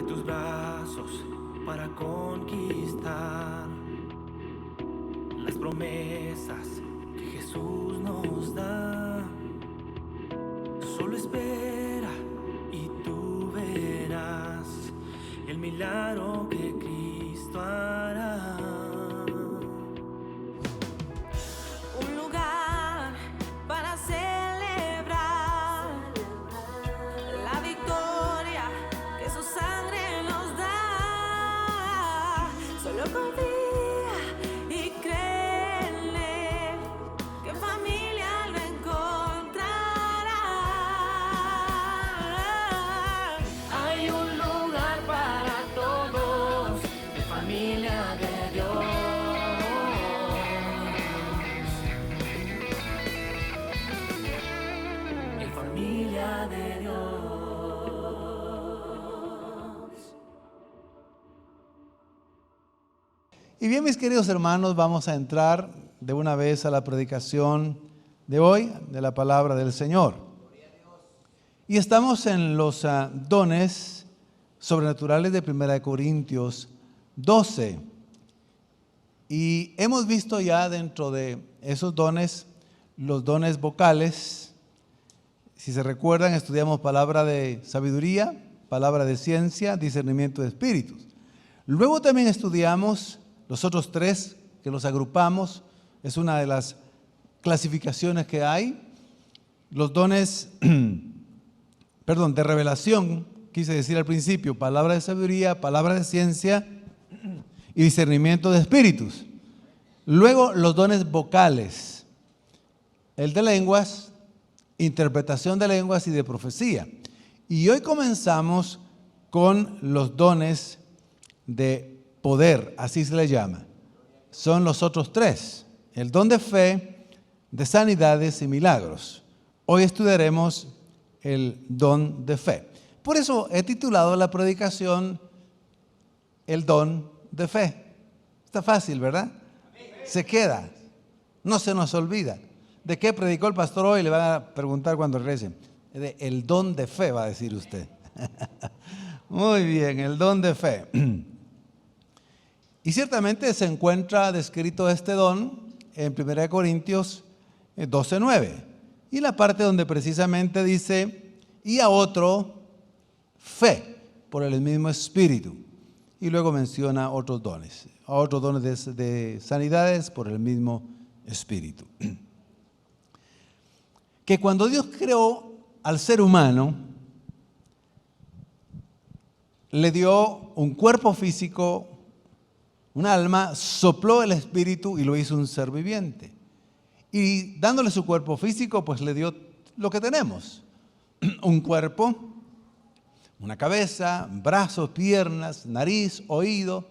tus brazos para conquistar las promesas que Jesús nos da. Solo espera y tú verás el milagro que Cristo hará. Un lugar para celebrar la victoria que su sangre nos da. Solo confía y cree en Él, que en familia lo encontrará. Hay un lugar para todos, de familia de Dios. En familia de Dios. Y bien, mis queridos hermanos, vamos a entrar de una vez a la predicación de hoy, de la palabra del Señor. Y estamos en los dones sobrenaturales de 1 Corintios 12. Y hemos visto ya dentro de esos dones, los dones vocales. Si se recuerdan, estudiamos palabra de sabiduría, palabra de ciencia, discernimiento de espíritus. Luego también estudiamos los otros tres, que los agrupamos, es una de las clasificaciones que hay. Los dones, de revelación, quise decir al principio, palabra de sabiduría, palabra de ciencia y discernimiento de espíritus. Luego los dones vocales, el de lenguas, interpretación de lenguas y de profecía. Y hoy comenzamos con los dones de poder, así se le llama. Son los otros tres: el don de fe, de sanidades y milagros. Hoy estudiaremos el don de fe. Por eso he titulado la predicación el don de fe. Está fácil, ¿verdad? Se queda, no se nos olvida. ¿De qué predicó el pastor hoy? Le van a preguntar cuando regresen. El don de fe, va a decir usted. Muy bien, el don de fe. Y ciertamente se encuentra descrito este don en 1 Corintios 12:9. Y la parte donde precisamente dice, y a otro fe por el mismo espíritu. Y luego menciona otros dones de sanidades por el mismo espíritu. Que cuando Dios creó al ser humano, le dio un cuerpo físico, un alma, sopló el espíritu y lo hizo un ser viviente. Y dándole su cuerpo físico, pues le dio lo que tenemos: un cuerpo, una cabeza, brazos, piernas, nariz, oído.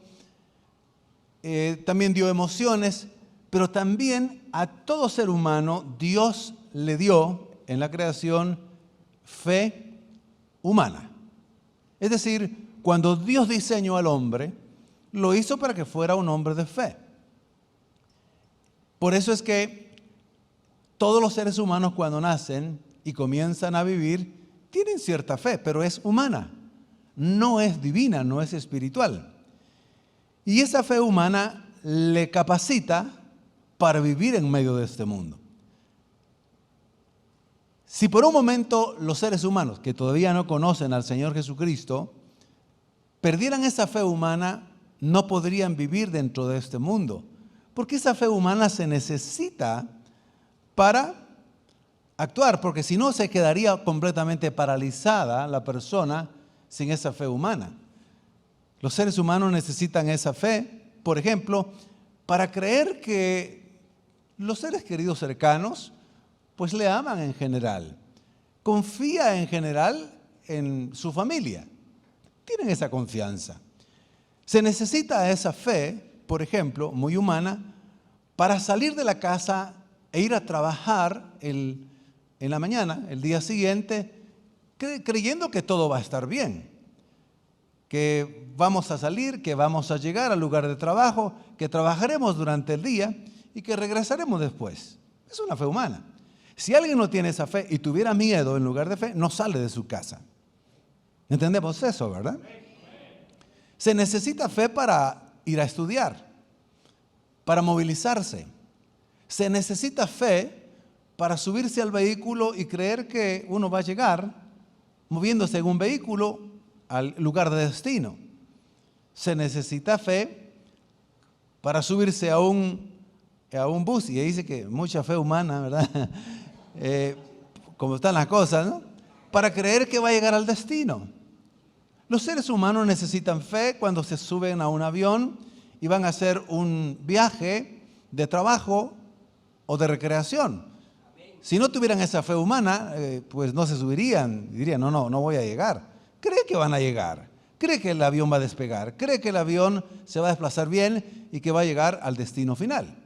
También dio emociones, pero también a todo ser humano Dios le dio en la creación fe humana. Es decir, cuando Dios diseñó al hombre, lo hizo para que fuera un hombre de fe. Por eso es que todos los seres humanos, cuando nacen y comienzan a vivir, tienen cierta fe, pero es humana, no es divina, no es espiritual. Y esa fe humana le capacita para vivir en medio de este mundo. Si por un momento los seres humanos que todavía no conocen al Señor Jesucristo perdieran esa fe humana, no podrían vivir dentro de este mundo, porque esa fe humana se necesita para actuar, porque si no se quedaría completamente paralizada la persona sin esa fe humana. Los seres humanos necesitan esa fe, por ejemplo, para creer que los seres queridos cercanos pues le aman en general, confía en general en su familia, tienen esa confianza. Se necesita esa fe, por ejemplo, muy humana, para salir de la casa e ir a trabajar en la mañana, el día siguiente, creyendo que todo va a estar bien, que vamos a salir, que vamos a llegar al lugar de trabajo, que trabajaremos durante el día y que regresaremos después. Es una fe humana. Si alguien no tiene esa fe y tuviera miedo en lugar de fe, no sale de su casa. ¿Entendemos eso, verdad? Se necesita fe para ir a estudiar, para movilizarse. Se necesita fe para subirse al vehículo y creer que uno va a llegar moviéndose en un vehículo al lugar de destino. Se necesita fe para subirse a un bus, y ahí dice que mucha fe humana, ¿verdad? Como están las cosas, ¿no? Para creer que va a llegar al destino. Los seres humanos necesitan fe cuando se suben a un avión y van a hacer un viaje de trabajo o de recreación. Si no tuvieran esa fe humana, pues no se subirían, dirían, no voy a llegar. Cree que van a llegar, cree que el avión va a despegar, cree que el avión se va a desplazar bien y que va a llegar al destino final.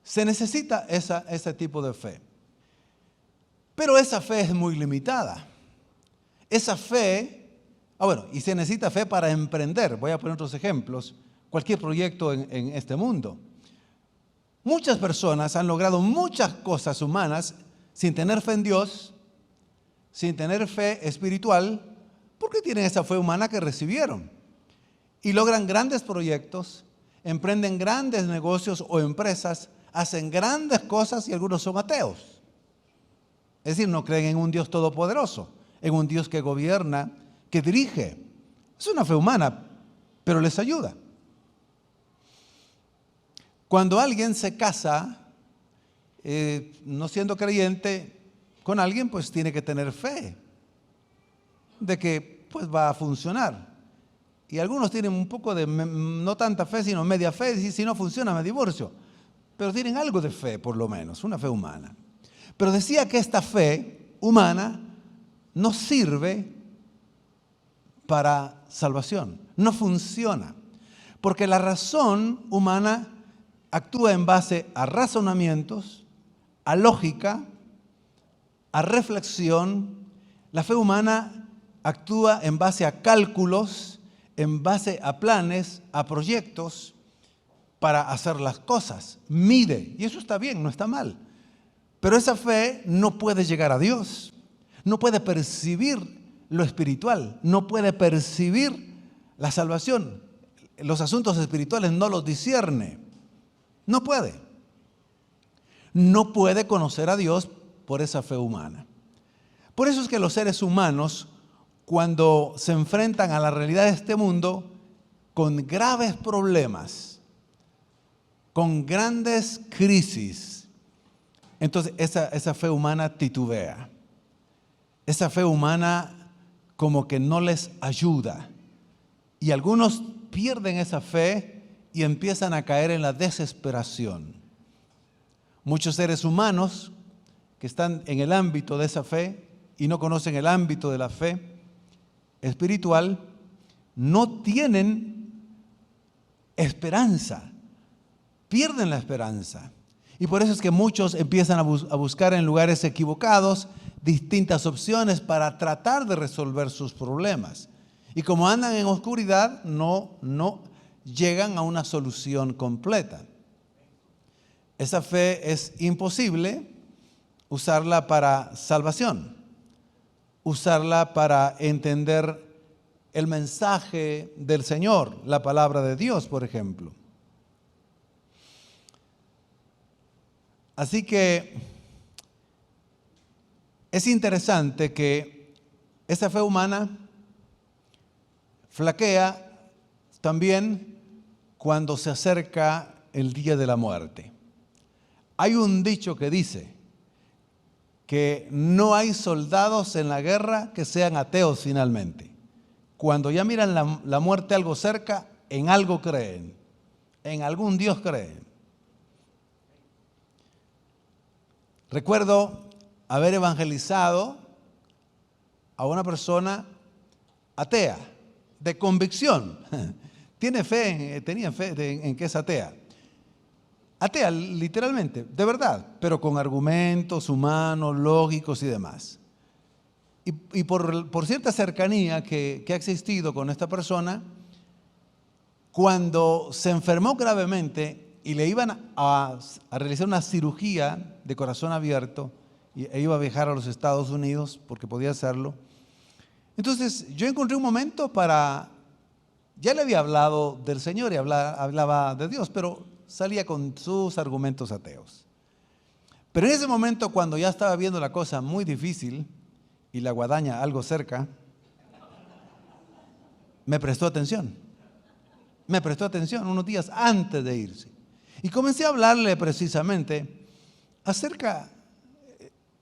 Se necesita ese tipo de fe. Pero esa fe es muy limitada. Esa fe, y se necesita fe para emprender. Voy a poner otros ejemplos. Cualquier proyecto en este mundo. Muchas personas han logrado muchas cosas humanas sin tener fe en Dios, sin tener fe espiritual, porque tienen esa fe humana que recibieron. Y logran grandes proyectos, emprenden grandes negocios o empresas, hacen grandes cosas y algunos son ateos. Es decir, no creen en un Dios todopoderoso, en un Dios que gobierna, que dirige. Es una fe humana, pero les ayuda. Cuando alguien se casa, no siendo creyente, con alguien, pues tiene que tener fe de que pues va a funcionar. Y algunos tienen un poco de, no tanta fe, sino media fe, y si no funciona me divorcio. Pero tienen algo de fe, por lo menos, una fe humana. Pero decía que esta fe humana no sirve para salvación, no funciona. Porque la razón humana actúa en base a razonamientos, a lógica, a reflexión. La fe humana actúa en base a cálculos, en base a planes, a proyectos para hacer las cosas. Mide, y eso está bien, no está mal. Pero esa fe no puede llegar a Dios, no puede percibir lo espiritual, no puede percibir la salvación. Los asuntos espirituales no los discierne, no puede. No puede conocer a Dios por esa fe humana. Por eso es que los seres humanos, cuando se enfrentan a la realidad de este mundo, con graves problemas, con grandes crisis, entonces esa fe humana titubea. Esa fe humana como que no les ayuda. Y algunos pierden esa fe y empiezan a caer en la desesperación. Muchos seres humanos que están en el ámbito de esa fe y no conocen el ámbito de la fe espiritual, no tienen esperanza, pierden la esperanza. Y por eso es que muchos empiezan a buscar en lugares equivocados distintas opciones para tratar de resolver sus problemas. Y como andan en oscuridad, no llegan a una solución completa. Esa fe es imposible usarla para salvación, usarla para entender el mensaje del Señor, la palabra de Dios, por ejemplo. Así que es interesante que esa fe humana flaquea también cuando se acerca el día de la muerte. Hay un dicho que dice que no hay soldados en la guerra que sean ateos finalmente. Cuando ya miran la muerte algo cerca, en algo creen, en algún Dios creen. Recuerdo haber evangelizado a una persona atea, de convicción. Tenía fe en que es atea. Atea, literalmente, de verdad, pero con argumentos humanos, lógicos y demás. Y por cierta cercanía que ha existido con esta persona, cuando se enfermó gravemente y le iban a realizar una cirugía de corazón abierto, e iba a viajar a los Estados Unidos porque podía hacerlo, Entonces yo encontré un momento para, ya le había hablado del Señor y hablaba de Dios, pero salía con sus argumentos ateos. Pero en ese momento, cuando ya estaba viendo la cosa muy difícil y la guadaña algo cerca, me prestó atención. Me prestó atención unos días antes de irse. Y comencé a hablarle precisamente acerca,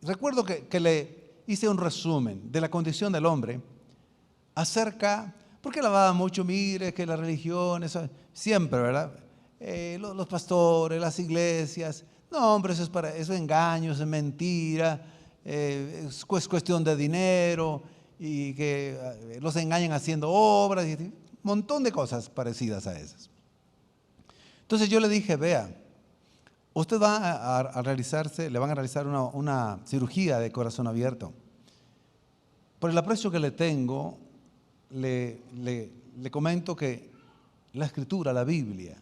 recuerdo que le hice un resumen de la condición del hombre, acerca, porque él hablaba mucho, mire, que la religión, eso, siempre, ¿verdad? Los pastores, las iglesias, no, hombre, eso es engaño, eso es mentira, es cuestión de dinero, y que los engañan haciendo obras, y un montón de cosas parecidas a esas. Entonces yo le dije, vea, usted va a realizarse, le van a realizar una cirugía de corazón abierto. Por el aprecio que le tengo, le comento que la Escritura, la Biblia,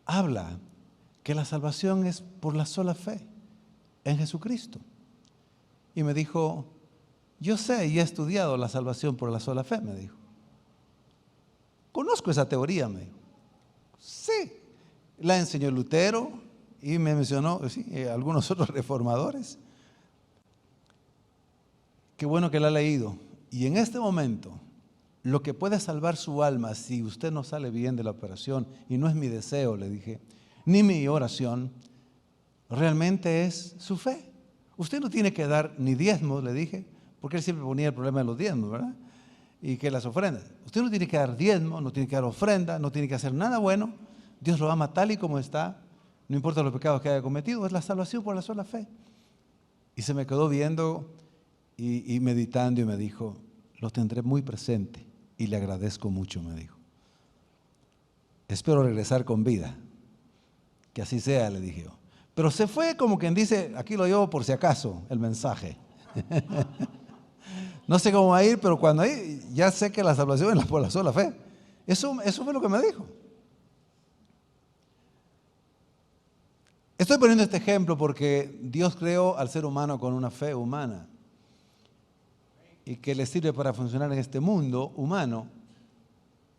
habla que la salvación es por la sola fe en Jesucristo. Y me dijo, yo sé y he estudiado la salvación por la sola fe, me dijo. Conozco esa teoría, me dijo. Sí, la enseñó Lutero y me mencionó algunos otros reformadores. Qué bueno que la ha leído. Y en este momento, lo que puede salvar su alma si usted no sale bien de la operación, y no es mi deseo, le dije, ni mi oración, realmente es su fe. Usted no tiene que dar ni diezmos, le dije, porque él siempre ponía el problema de los diezmos, ¿verdad? Y que las ofrendas. Usted no tiene que dar diezmo, no tiene que dar ofrenda, no tiene que hacer nada bueno. Dios lo ama tal y como está, no importa los pecados que haya cometido, es la salvación por la sola fe. Y se me quedó viendo y meditando y me dijo, lo tendré muy presente y le agradezco mucho, me dijo. Espero regresar con vida, que así sea, le dije yo. Pero se fue como quien dice, aquí lo llevo por si acaso, el mensaje. No sé cómo va a ir, pero cuando ahí ya sé que la salvación es por la sola fe. Eso fue lo que me dijo. Estoy poniendo este ejemplo porque Dios creó al ser humano con una fe humana y que le sirve para funcionar en este mundo humano,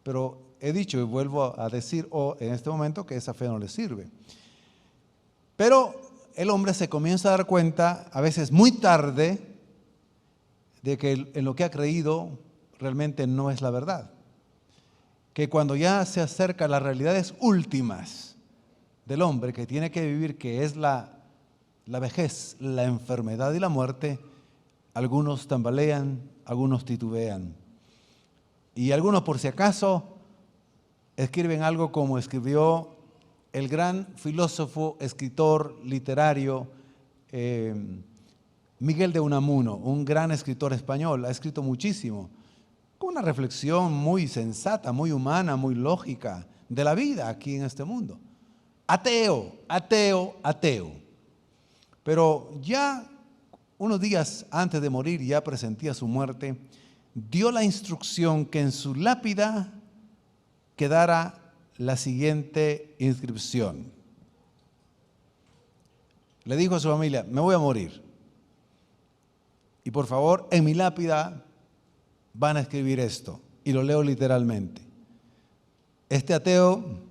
pero he dicho y vuelvo a decir en este momento que esa fe no le sirve. Pero el hombre se comienza a dar cuenta, a veces muy tarde, de que en lo que ha creído realmente no es la verdad. Que cuando ya se acerca a las realidades últimas del hombre que tiene que vivir, que es la vejez, la enfermedad y la muerte, algunos tambalean, algunos titubean. Y algunos, por si acaso, escriben algo como escribió el gran filósofo, escritor literario, Miguel de Unamuno, un gran escritor español, ha escrito muchísimo, con una reflexión muy sensata, muy humana, muy lógica de la vida aquí en este mundo. Ateo, ateo, ateo. Pero ya unos días antes de morir, ya presentía su muerte, dio la instrucción que en su lápida quedara la siguiente inscripción. Le dijo a su familia, me voy a morir. Y por favor, en mi lápida van a escribir esto. Y lo leo literalmente. Este ateo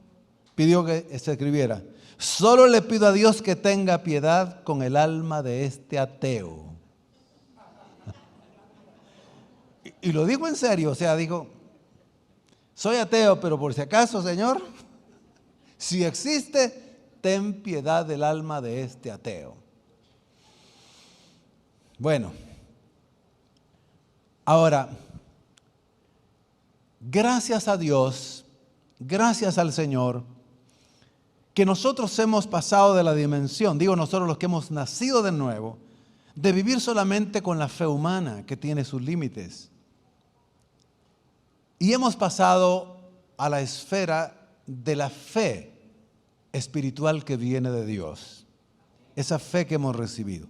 pidió que se escribiera, solo le pido a Dios que tenga piedad con el alma de este ateo. Y lo dijo en serio, o sea, dijo, soy ateo, pero por si acaso, Señor, si existe, ten piedad del alma de este ateo. Bueno, ahora, gracias a Dios, gracias al Señor, que nosotros hemos pasado de la dimensión, digo nosotros los que hemos nacido de nuevo, de vivir solamente con la fe humana que tiene sus límites. Y hemos pasado a la esfera de la fe espiritual que viene de Dios. Esa fe que hemos recibido.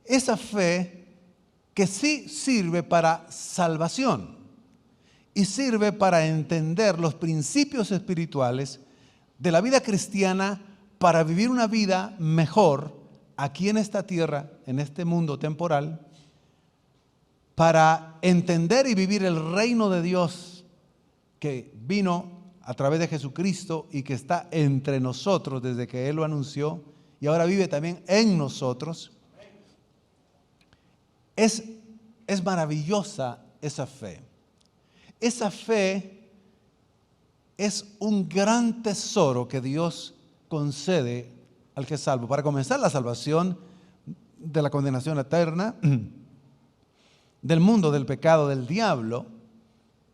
Esa fe que sí sirve para salvación y sirve para entender los principios espirituales de la vida cristiana para vivir una vida mejor aquí en esta tierra, en este mundo temporal, para entender y vivir el reino de Dios que vino a través de Jesucristo y que está entre nosotros desde que Él lo anunció y ahora vive también en nosotros. Es maravillosa esa fe. Esa fe es un gran tesoro que Dios concede al que es salvo. Para comenzar, la salvación de la condenación eterna, del mundo, del pecado, del diablo.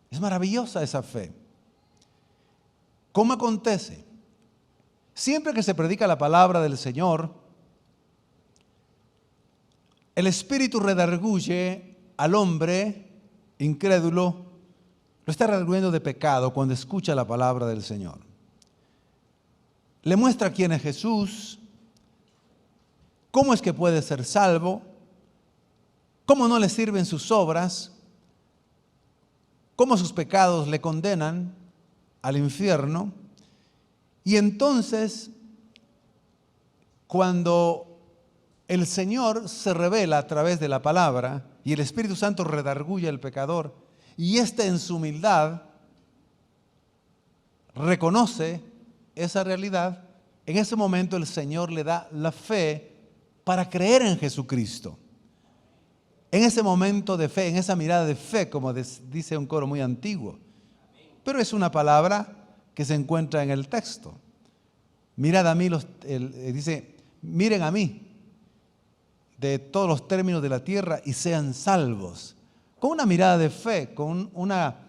Es maravillosa esa fe. ¿Cómo acontece? Siempre que se predica la palabra del Señor, el Espíritu redarguye al hombre incrédulo, lo está redarguyendo de pecado cuando escucha la palabra del Señor. Le muestra quién es Jesús, cómo es que puede ser salvo, cómo no le sirven sus obras, cómo sus pecados le condenan al infierno. Y entonces, cuando el Señor se revela a través de la palabra y el Espíritu Santo redarguye al pecador, y éste en su humildad reconoce esa realidad, en ese momento el Señor le da la fe para creer en Jesucristo. En ese momento de fe, en esa mirada de fe, como dice un coro muy antiguo. Pero es una palabra que se encuentra en el texto. Mirad a mí, dice, miren a mí de todos los términos de la tierra y sean salvos. Con una mirada de fe, con una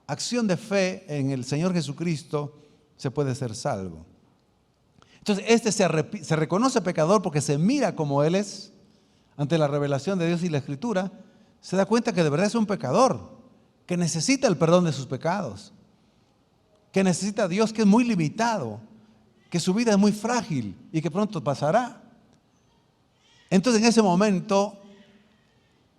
acción de fe en el Señor Jesucristo, se puede ser salvo. Entonces, este se reconoce pecador porque se mira como él es ante la revelación de Dios y la Escritura. Se da cuenta que de verdad es un pecador, que necesita el perdón de sus pecados, que necesita a Dios, que es muy limitado, que su vida es muy frágil y que pronto pasará. Entonces, en ese momento,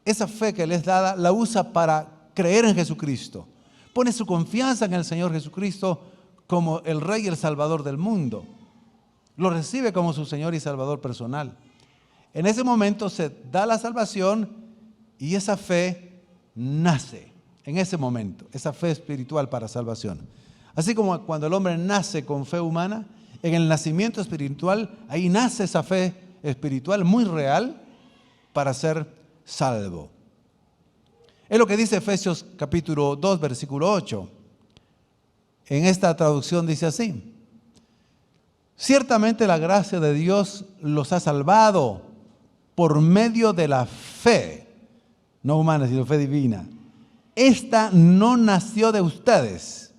esa fe que le es dada, la usa para creer en Jesucristo. Pone su confianza en el Señor Jesucristo como el Rey y el Salvador del mundo. Lo recibe como su Señor y Salvador personal. En ese momento se da la salvación y esa fe nace. En ese momento, esa fe espiritual para salvación. Así como cuando el hombre nace con fe humana, en el nacimiento espiritual, ahí nace esa fe espiritual muy real para ser salvo. Es lo que dice Efesios capítulo 2, versículo 8. En esta traducción dice así: ciertamente la gracia de Dios los ha salvado por medio de la fe, no humana, sino fe divina. Esta no nació de ustedes,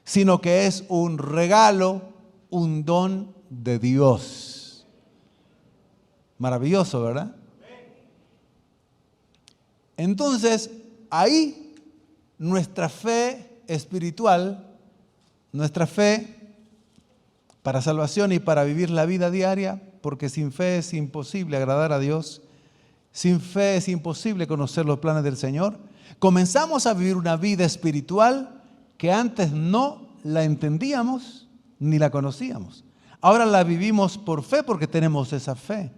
sino que es un regalo, un don de Dios. Maravilloso, ¿verdad? Entonces, ahí nuestra fe espiritual, nuestra fe para salvación y para vivir la vida diaria, porque sin fe es imposible agradar a Dios, sin fe es imposible conocer los planes del Señor. Comenzamos a vivir una vida espiritual que antes no la entendíamos ni la conocíamos. Ahora la vivimos por fe porque tenemos esa fe.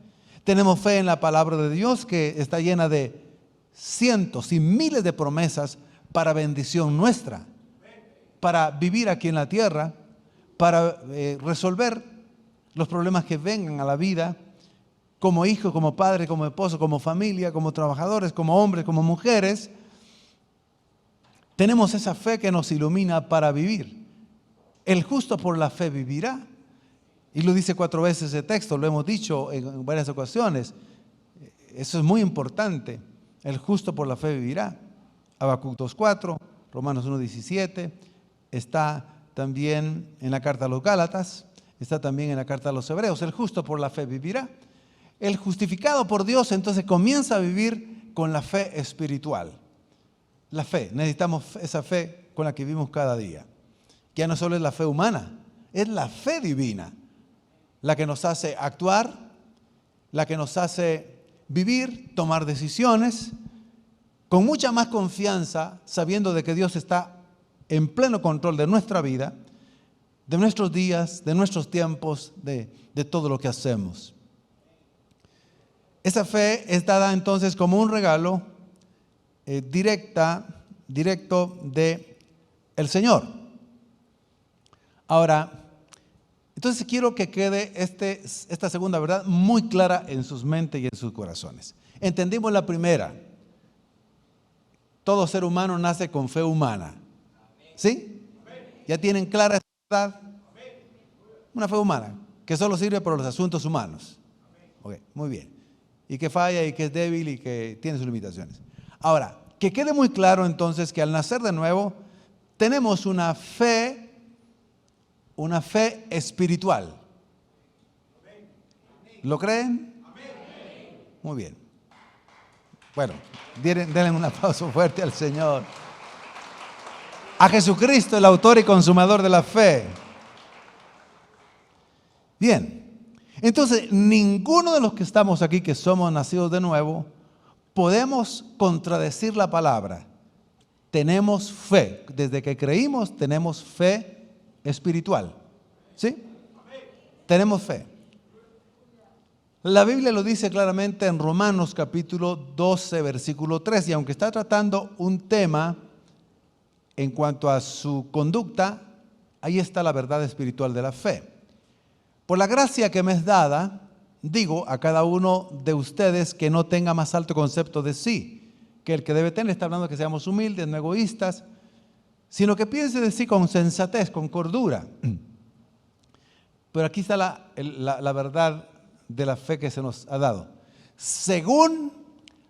Tenemos fe en la palabra de Dios que está llena de cientos y miles de promesas para bendición nuestra, para vivir aquí en la tierra, para resolver los problemas que vengan a la vida, como hijo, como padre, como esposo, como familia, como trabajadores, como hombres, como mujeres. Tenemos esa fe que nos ilumina para vivir. El justo por la fe vivirá. Y lo dice 4 veces ese texto, lo hemos dicho en varias ocasiones. Eso es muy importante. El justo por la fe vivirá. Habacuc 2:4, Romanos 1:17, está también en la carta a los Gálatas, está también en la carta a los Hebreos. El justo por la fe vivirá. El justificado por Dios entonces comienza a vivir con la fe espiritual. La fe, necesitamos esa fe con la que vivimos cada día. Ya no solo es la fe humana, es la fe divina, la que nos hace actuar, la que nos hace vivir, tomar decisiones, con mucha más confianza, sabiendo de que Dios está en pleno control de nuestra vida, de nuestros días, de nuestros tiempos, de todo lo que hacemos. Esa fe es dada entonces como un regalo directo de el Señor. Ahora, entonces quiero que quede esta segunda verdad muy clara en sus mentes y en sus corazones. Entendimos la primera. Todo ser humano nace con fe humana. ¿Sí? ¿Ya tienen clara esta verdad? Una fe humana que solo sirve para los asuntos humanos. Ok, muy bien. Y que falla y que es débil y que tiene sus limitaciones. Ahora, que quede muy claro entonces que al nacer de nuevo tenemos una fe espiritual. ¿Lo creen? Muy bien. Bueno, denle un aplauso fuerte al Señor. A Jesucristo, el autor y consumador de la fe. Bien, entonces ninguno de los que estamos aquí, que somos nacidos de nuevo, podemos contradecir la palabra. Tenemos fe. Desde que creímos, tenemos fe espiritual. ¿Sí? Tenemos fe. La Biblia lo dice claramente en Romanos capítulo 12, versículo 3, y aunque está tratando un tema en cuanto a su conducta, ahí está la verdad espiritual de la fe. Por la gracia que me es dada, digo a cada uno de ustedes que no tenga más alto concepto de sí que el que debe tener. Está hablando que seamos humildes, no egoístas, sino que piense de sí con sensatez, con cordura. Pero aquí está la verdad de la fe que se nos ha dado. Según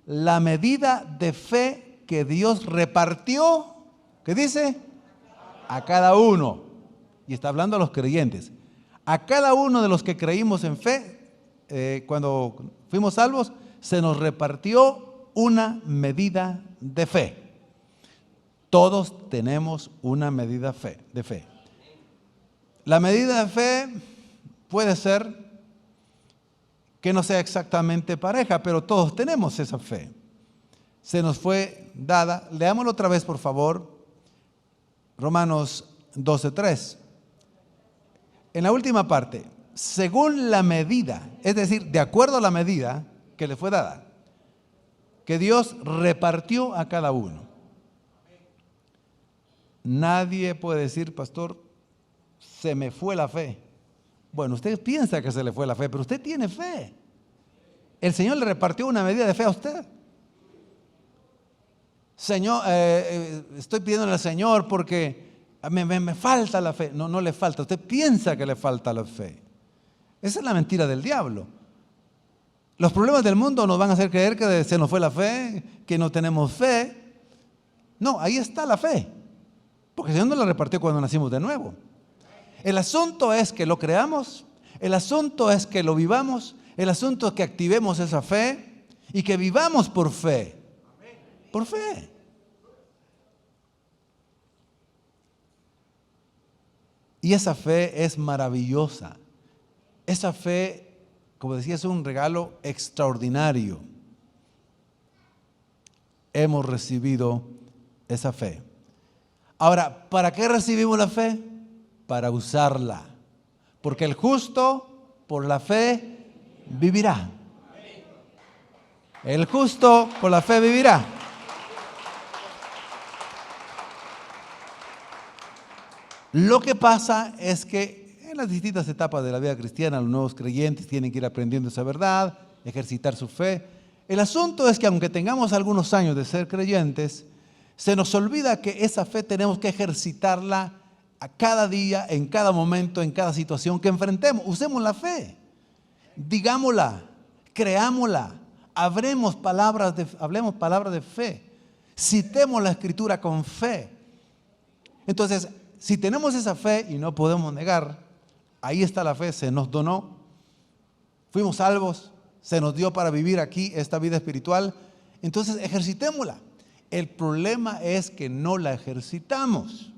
la medida de fe que Dios repartió, ¿qué dice? A cada uno. Y está hablando a los creyentes. A cada uno de los que creímos en fe, cuando fuimos salvos, se nos repartió una medida de fe. Todos tenemos una medida de fe. La medida de fe puede ser que no sea exactamente pareja, pero todos tenemos esa fe. Se nos fue dada. Leámoslo otra vez, por favor. Romanos 12:3. En la última parte, según la medida, es decir, de acuerdo a la medida que le fue dada, que Dios repartió a cada uno. Nadie puede decir, pastor, se me fue la fe. Bueno, usted piensa que se le fue la fe, pero usted tiene fe. El Señor le repartió una medida de fe a usted. Señor, estoy pidiéndole al Señor porque me falta la fe. No, no le falta. Usted piensa que le falta la fe. Esa es la mentira del diablo. Los problemas del mundo nos van a hacer creer que se nos fue la fe, que no tenemos fe. No, ahí está la fe. Porque el Señor nos la repartió cuando nacimos de nuevo. El asunto es que lo creamos, el asunto es que lo vivamos, el asunto es que activemos esa fe y que vivamos por fe. Por fe. Y esa fe es maravillosa. Esa fe, como decía, es un regalo extraordinario. Hemos recibido esa fe. Ahora, ¿para qué recibimos la fe? Para usarla. Porque el justo por la fe vivirá. El justo por la fe vivirá. Lo que pasa es que en las distintas etapas de la vida cristiana, los nuevos creyentes tienen que ir aprendiendo esa verdad, ejercitar su fe. El asunto es que aunque tengamos algunos años de ser creyentes, se nos olvida que esa fe tenemos que ejercitarla a cada día, en cada momento, en cada situación que enfrentemos. Usemos la fe, digámosla, creámosla, hablemos palabras de fe, citemos la Escritura con fe. Entonces, si tenemos esa fe y no podemos negar, ahí está la fe, se nos donó, fuimos salvos, se nos dio para vivir aquí esta vida espiritual, entonces ejercitémosla. El problema es que no la ejercitamos.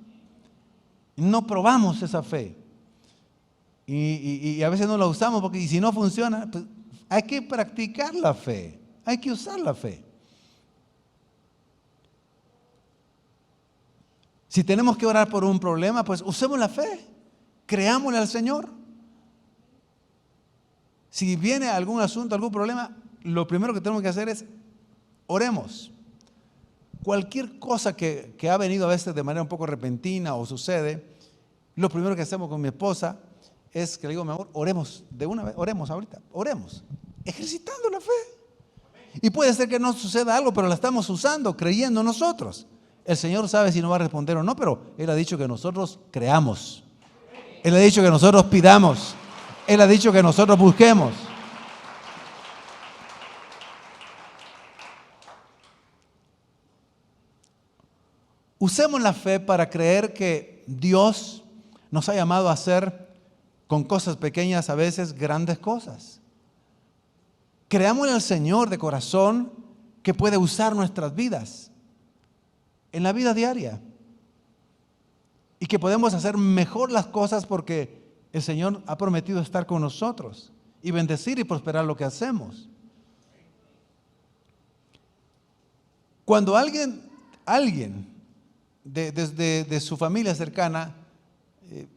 No probamos esa fe. Y a veces no la usamos porque y si no funciona, pues hay que practicar la fe. Hay que usar la fe. Si tenemos que orar por un problema, pues usemos la fe. Creámosle al Señor. Si viene algún asunto, algún problema, lo primero que tenemos que hacer es oremos. cualquier cosa que ha venido a veces de manera un poco repentina o sucede, lo primero que hacemos con mi esposa es que le digo, mi amor, oremos de una vez, oremos ahorita, oremos, ejercitando la fe. Y puede ser que no suceda algo, pero la estamos usando, creyendo nosotros. El Señor sabe si nos va a responder o no, pero Él ha dicho que nosotros creamos. Él ha dicho que nosotros pidamos. Él ha dicho que nosotros busquemos. Usemos la fe para creer que Dios nos ha llamado a hacer con cosas pequeñas a veces grandes cosas. Creámosle al Señor de corazón que puede usar nuestras vidas en la vida diaria y que podemos hacer mejor las cosas porque el Señor ha prometido estar con nosotros y bendecir y prosperar lo que hacemos. Cuando alguien de su familia cercana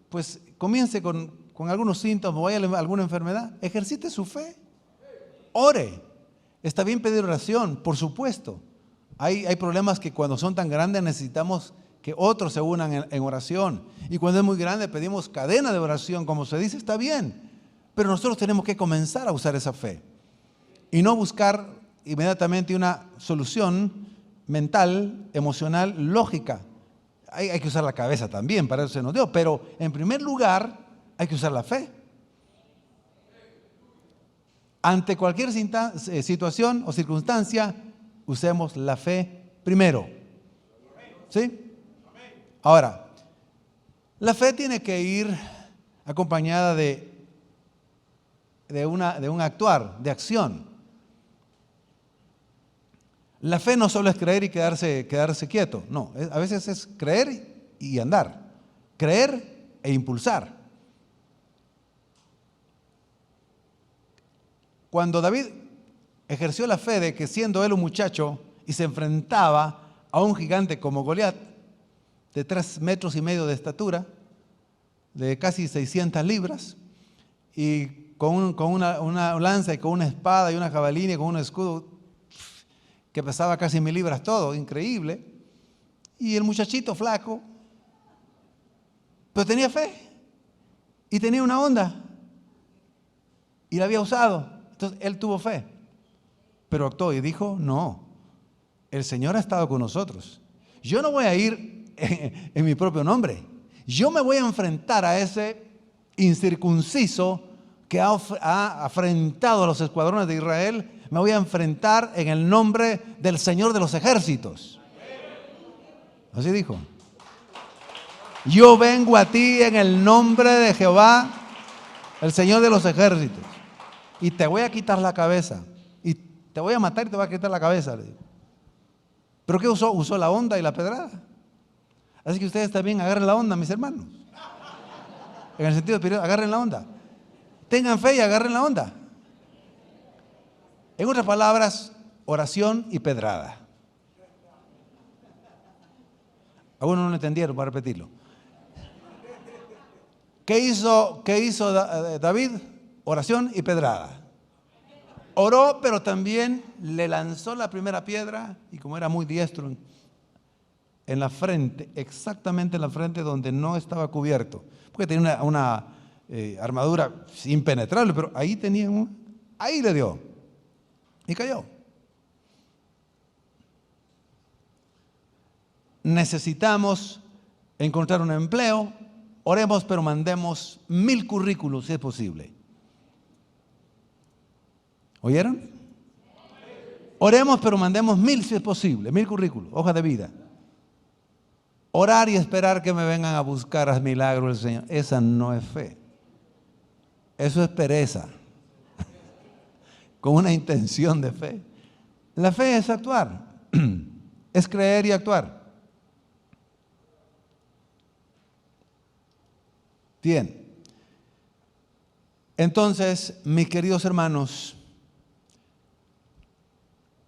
pues comience con algunos síntomas o haya alguna enfermedad, ejercite su fe. Ore. Está bien pedir oración, por supuesto. Hay problemas que cuando son tan grandes necesitamos que otros se unan en oración. Y cuando es muy grande pedimos cadena de oración, como se dice, está bien. Pero nosotros tenemos que comenzar a usar esa fe. Y no buscar inmediatamente una solución mental, emocional, lógica. Hay que usar la cabeza también, para eso se nos dio. Pero en primer lugar hay que usar la fe. Ante cualquier situación o circunstancia, usemos la fe primero. ¿Sí? Ahora, la fe tiene que ir acompañada de un actuar, de acción. La fe no solo es creer y quedarse quieto, no, a veces es creer y andar, creer e impulsar. Cuando David ejerció la fe de que siendo él un muchacho y se enfrentaba a un gigante como Goliat, de 3,5 metros de estatura, de casi 600 libras, y con una lanza y con una espada y una jabalina y con un escudo que pesaba casi 1,000 libras todo, increíble, y el muchachito flaco, pero tenía fe y tenía una onda y la había usado. Entonces él tuvo fe, pero actuó y dijo, no, el Señor ha estado con nosotros. Yo no voy a ir en mi propio nombre. Yo me voy a enfrentar a ese incircunciso que ha afrentado a los escuadrones de Israel. Me voy a enfrentar en el nombre del Señor de los ejércitos. Así dijo. Yo vengo a ti en el nombre de Jehová, el Señor de los ejércitos. Y te voy a quitar la cabeza. Y te voy a matar y te voy a quitar la cabeza. Le digo. ¿Pero qué usó? Usó la onda y la pedrada. Así que ustedes también agarren la onda, mis hermanos. En el sentido de agarren la onda. Tengan fe y agarren la onda. En otras palabras, oración y pedrada. Algunos no lo entendieron, voy a repetirlo. ¿Qué hizo David? Oración y pedrada. Oró, pero también le lanzó la primera piedra, y como era muy diestro, en la frente, exactamente en la frente donde no estaba cubierto, porque tenía una armadura impenetrable, pero ahí ahí le dio, y cayó. Necesitamos encontrar un empleo, oremos, pero mandemos 1,000 currículos si es posible. ¿Oyeron? Oremos, pero mandemos 1,000 si es posible, 1,000 currículos, hojas de vida. Orar y esperar que me vengan a buscar a milagro del Señor, esa no es fe. Eso es pereza, con una intención de fe. La fe es actuar, es creer y actuar. Bien. Entonces, mis queridos hermanos,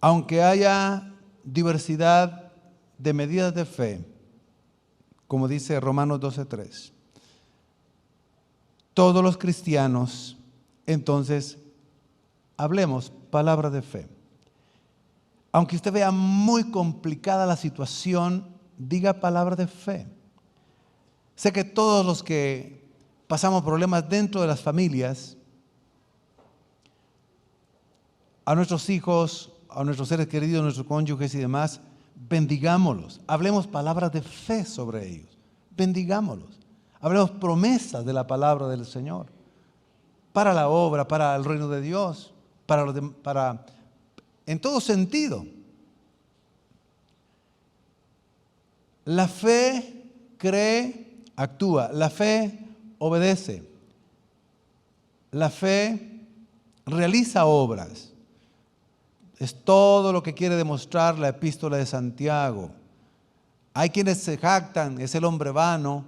aunque haya diversidad de medidas de fe, como dice Romanos 12:3, todos los cristianos, entonces, hablemos palabras de fe. Aunque usted vea muy complicada la situación, diga palabra de fe. Sé que todos los que pasamos problemas dentro de las familias, a nuestros hijos, a nuestros seres queridos, a nuestros cónyuges y demás, bendigámoslos. Hablemos palabras de fe sobre ellos. Bendigámoslos. Hablemos promesas de la palabra del Señor. Para la obra, para el reino de Dios, en todo sentido. La fe cree, actúa. La fe obedece. La fe realiza obras. Es todo lo que quiere demostrar la epístola de Santiago. Hay quienes se jactan, es el hombre vano,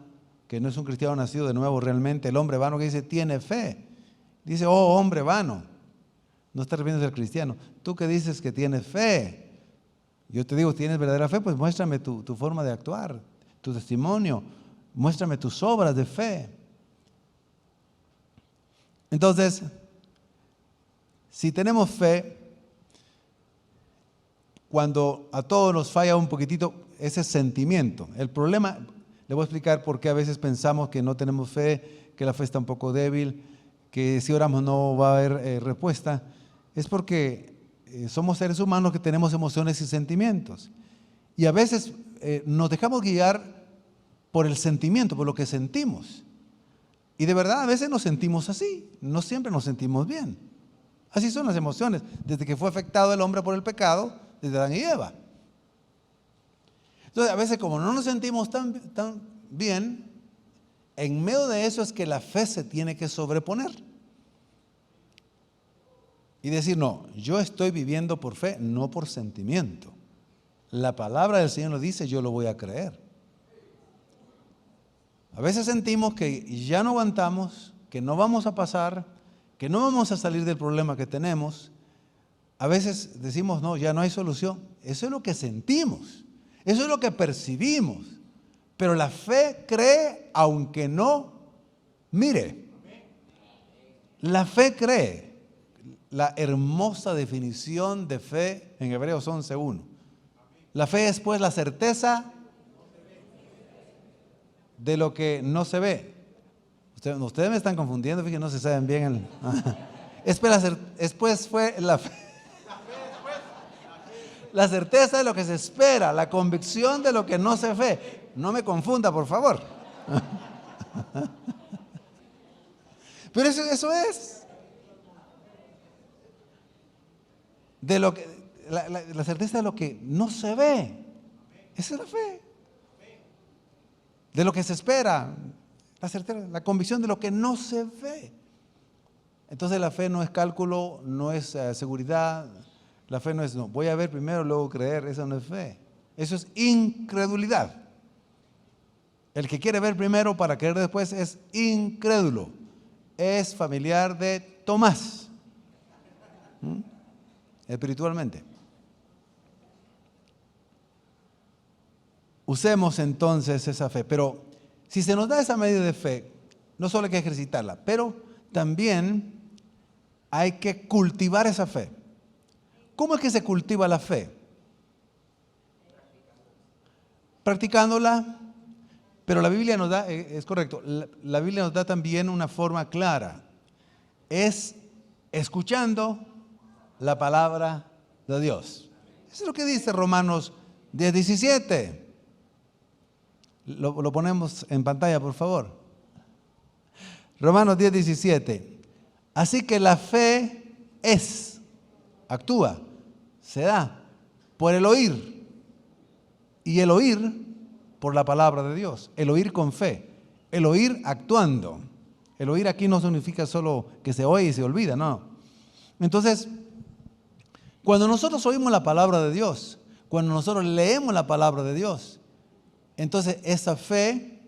que no es un cristiano nacido de nuevo realmente, el hombre vano que dice tiene fe. Dice, oh hombre vano. No está refiriéndose al cristiano. Tú que dices que tienes fe. Yo te digo, ¿tienes verdadera fe? Pues muéstrame tu forma de actuar, tu testimonio. Muéstrame tus obras de fe. Entonces, si tenemos fe, cuando a todos nos falla un poquitito ese sentimiento. El problema, le voy a explicar por qué a veces pensamos que no tenemos fe, que la fe está un poco débil, que si oramos no va a haber respuesta. Es porque somos seres humanos que tenemos emociones y sentimientos. Y a veces nos dejamos guiar por el sentimiento, por lo que sentimos. Y de verdad a veces nos sentimos así, no siempre nos sentimos bien. Así son las emociones, desde que fue afectado el hombre por el pecado, desde Adán y Eva. Entonces a veces como no nos sentimos tan bien, en medio de eso es que la fe se tiene que sobreponer. Y decir, no, yo estoy viviendo por fe, no por sentimiento. La palabra del Señor lo dice, yo lo voy a creer. A veces sentimos que ya no aguantamos, que no vamos a pasar, que no vamos a salir del problema que tenemos. A veces decimos, no, ya no hay solución. Eso es lo que sentimos, eso es lo que percibimos. Pero la fe cree aunque no mire. La fe cree. La hermosa definición de fe en Hebreos 11:1. La fe es pues la certeza de lo que no se ve. Ustedes me están confundiendo, fíjense, no se saben bien. Después fue la fe. La certeza de lo que se espera, la convicción de lo que no se ve. No me confunda, por favor. Pero eso es. De lo que, la certeza de lo que no se ve. Esa es la fe. De lo que se espera. La certeza, la convicción de lo que no se ve. Entonces la fe no es cálculo, no es seguridad. La fe no es, no, voy a ver primero, luego creer. Eso no es fe. Eso es incredulidad. El que quiere ver primero para creer después es incrédulo. Es familiar de Tomás. Espiritualmente. Usemos entonces esa fe. Pero si se nos da esa medida de fe, no solo hay que ejercitarla, pero también hay que cultivar esa fe. ¿Cómo es que se cultiva la fe? Practicándola, pero la Biblia nos da, es correcto, la Biblia nos da también una forma clara. Es escuchando la palabra de Dios. Eso es lo que dice Romanos 10:17. Lo ponemos en pantalla, por favor. Romanos 10:17. Así que la fe actúa, se da por el oír. Y el oír por la palabra de Dios. El oír con fe. El oír actuando. El oír aquí no significa solo que se oye y se olvida, no. Entonces, cuando nosotros oímos la palabra de Dios, cuando nosotros leemos la palabra de Dios, entonces esa fe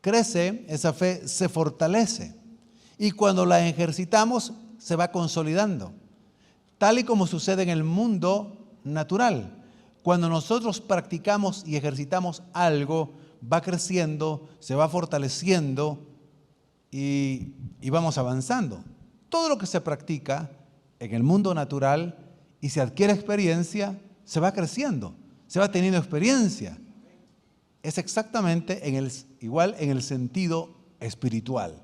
crece, esa fe se fortalece. Y cuando la ejercitamos, se va consolidando. Tal y como sucede en el mundo natural. Cuando nosotros practicamos y ejercitamos algo, va creciendo, se va fortaleciendo y vamos avanzando. Todo lo que se practica en el mundo natural y se adquiere experiencia, se va creciendo, se va teniendo experiencia. Es exactamente igual en el sentido espiritual.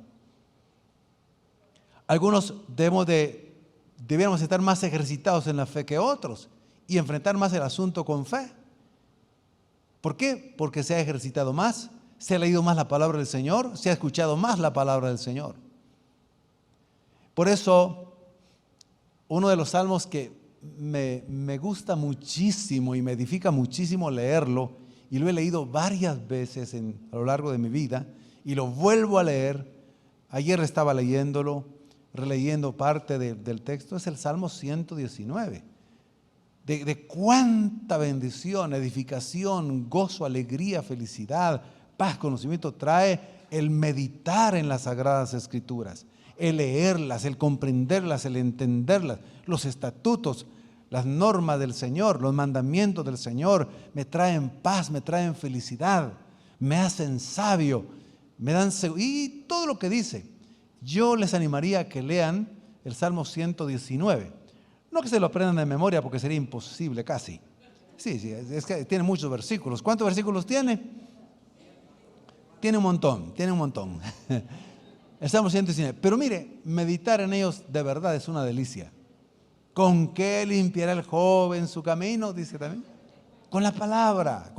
Algunos debiéramos estar más ejercitados en la fe que otros y enfrentar más el asunto con fe. ¿Por qué? Porque se ha ejercitado más, se ha leído más la palabra del Señor, se ha escuchado más la palabra del Señor. Por eso, uno de los salmos que me gusta muchísimo y me edifica muchísimo leerlo, y lo he leído varias veces a lo largo de mi vida, y lo vuelvo a leer. Ayer estaba leyéndolo, releyendo parte del texto, es el Salmo 119. De cuánta bendición, edificación, gozo, alegría, felicidad, paz, conocimiento trae el meditar en las Sagradas Escrituras, el leerlas, el comprenderlas, el entenderlas, los estatutos, las normas del Señor, los mandamientos del Señor, me traen paz, me traen felicidad, me hacen sabio, me dan seguridad, y todo lo que dice. Yo les animaría a que lean el Salmo 119. No que se lo aprendan de memoria porque sería imposible casi. Sí, es que tiene muchos versículos. ¿Cuántos versículos tiene? Tiene un montón. El Salmo 119. Pero mire, meditar en ellos de verdad es una delicia. ¿Con qué limpiará el joven su camino? Dice también. Con la palabra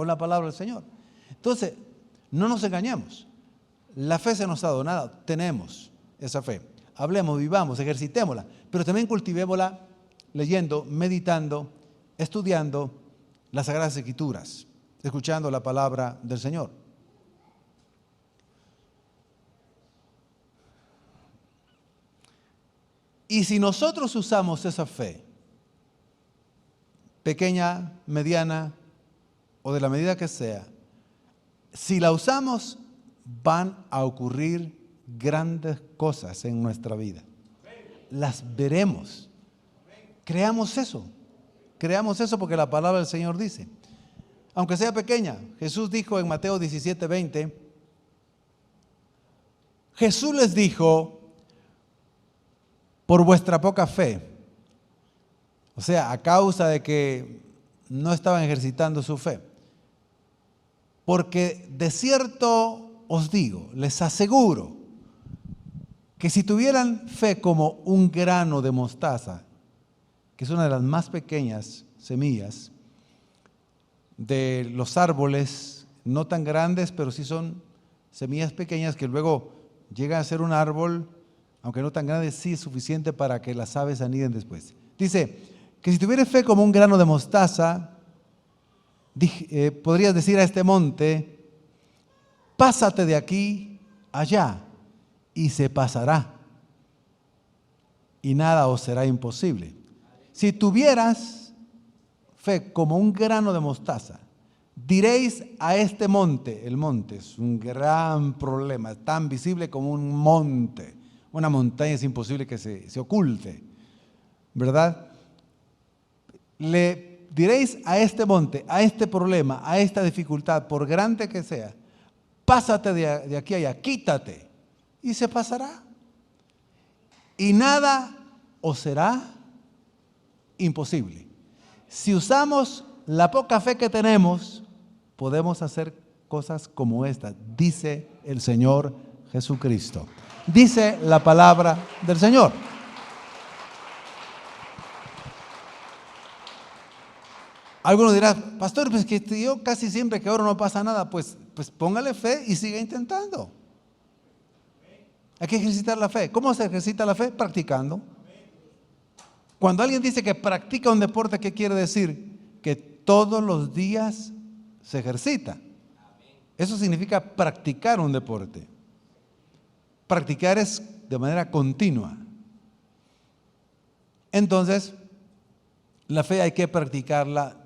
del Señor. Entonces, no nos engañemos. La fe se nos ha donado, tenemos esa fe. Hablemos, vivamos, ejercitémosla, pero también cultivémosla leyendo, meditando, estudiando las Sagradas Escrituras, escuchando la palabra del Señor. Y si nosotros usamos esa fe, pequeña, mediana o de la medida que sea, si la usamos, van a ocurrir grandes cosas en nuestra vida. Las veremos. Creamos eso porque la palabra del Señor dice. Aunque sea pequeña, Jesús dijo en Mateo 17:20, Jesús les dijo, por vuestra poca fe, o sea, a causa de que no estaban ejercitando su fe, porque de cierto os digo, les aseguro, que si tuvieran fe como un grano de mostaza, que es una de las más pequeñas semillas de los árboles, no tan grandes, pero sí son semillas pequeñas que luego llegan a ser un árbol, aunque no tan grande, sí es suficiente para que las aves aniden después. Dice, que si tuvieras fe como un grano de mostaza, podrías decir a este monte, pásate de aquí allá, y se pasará, y nada os será imposible. Si tuvieras fe como un grano de mostaza, diréis a este monte, el monte es un gran problema, tan visible como un monte, una montaña es imposible que se oculte, ¿verdad? Le diréis a este monte, a este problema, a esta dificultad, por grande que sea, pásate de aquí allá, quítate, y se pasará. Y nada os será imposible. Si usamos la poca fe que tenemos, podemos hacer cosas como esta, dice el Señor Jesucristo. Dice la palabra del Señor. Algunos dirán, pastor, pues que yo casi siempre que oro no pasa nada. Pues póngale fe y siga intentando. Hay que ejercitar la fe. ¿Cómo se ejercita la fe? Practicando. Cuando alguien dice que practica un deporte, ¿qué quiere decir? Que todos los días se ejercita. Eso significa practicar un deporte. Practicar es de manera continua. Entonces, la fe hay que practicarla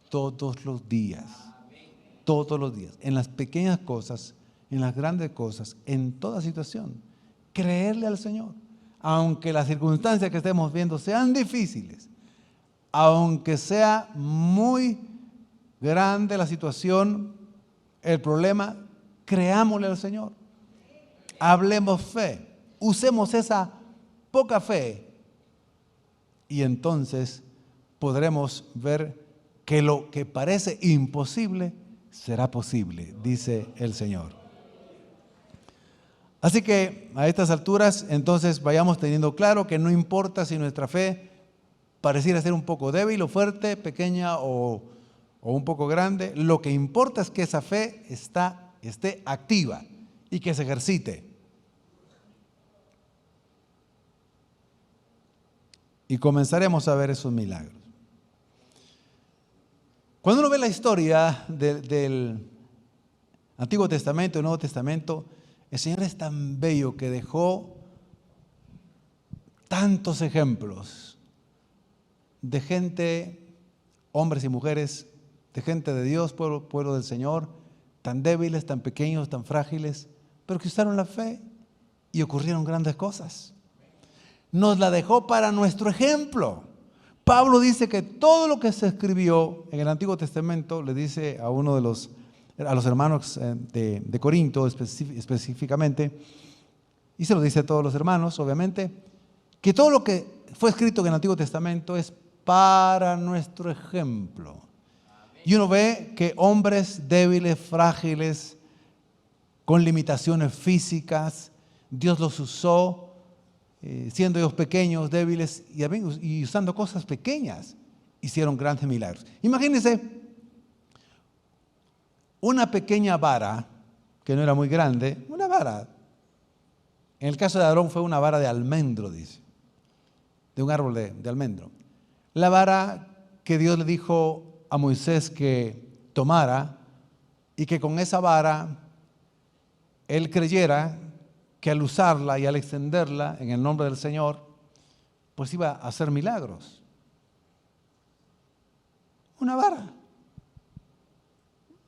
todos los días. Todos los días. En las pequeñas cosas, en las grandes cosas, en toda situación. Creerle al Señor. Aunque las circunstancias que estemos viendo sean difíciles, aunque sea muy grande la situación, el problema, creámosle al Señor. Hablemos fe, usemos esa poca fe y entonces podremos ver que lo que parece imposible será posible, dice el Señor. Así que a estas alturas, entonces vayamos teniendo claro que no importa si nuestra fe pareciera ser un poco débil o fuerte, pequeña o un poco grande, lo que importa es que esa fe esté activa y que se ejercite. Y comenzaremos a ver esos milagros. Cuando uno ve la historia del Antiguo Testamento y el Nuevo Testamento, el Señor es tan bello que dejó tantos ejemplos de gente, hombres y mujeres, de gente de Dios, pueblo del Señor, tan débiles, tan pequeños, tan frágiles, pero que usaron la fe y ocurrieron grandes cosas. Nos la dejó para nuestro ejemplo. Pablo dice que todo lo que se escribió en el Antiguo Testamento, le dice a los hermanos de Corinto específicamente, y se lo dice a todos los hermanos, obviamente, que todo lo que fue escrito en el Antiguo Testamento es para nuestro ejemplo. Y uno ve que hombres débiles, frágiles, con limitaciones físicas, Dios los usó, siendo ellos pequeños, débiles y usando cosas pequeñas, hicieron grandes milagros. Imagínense una pequeña vara, que no era muy grande, una vara. En el caso de Aarón fue una vara de almendro, dice, de un árbol de almendro. La vara que Dios le dijo a Moisés que tomara y que con esa vara él creyera que al usarla y al extenderla en el nombre del Señor, pues iba a hacer milagros. Una vara,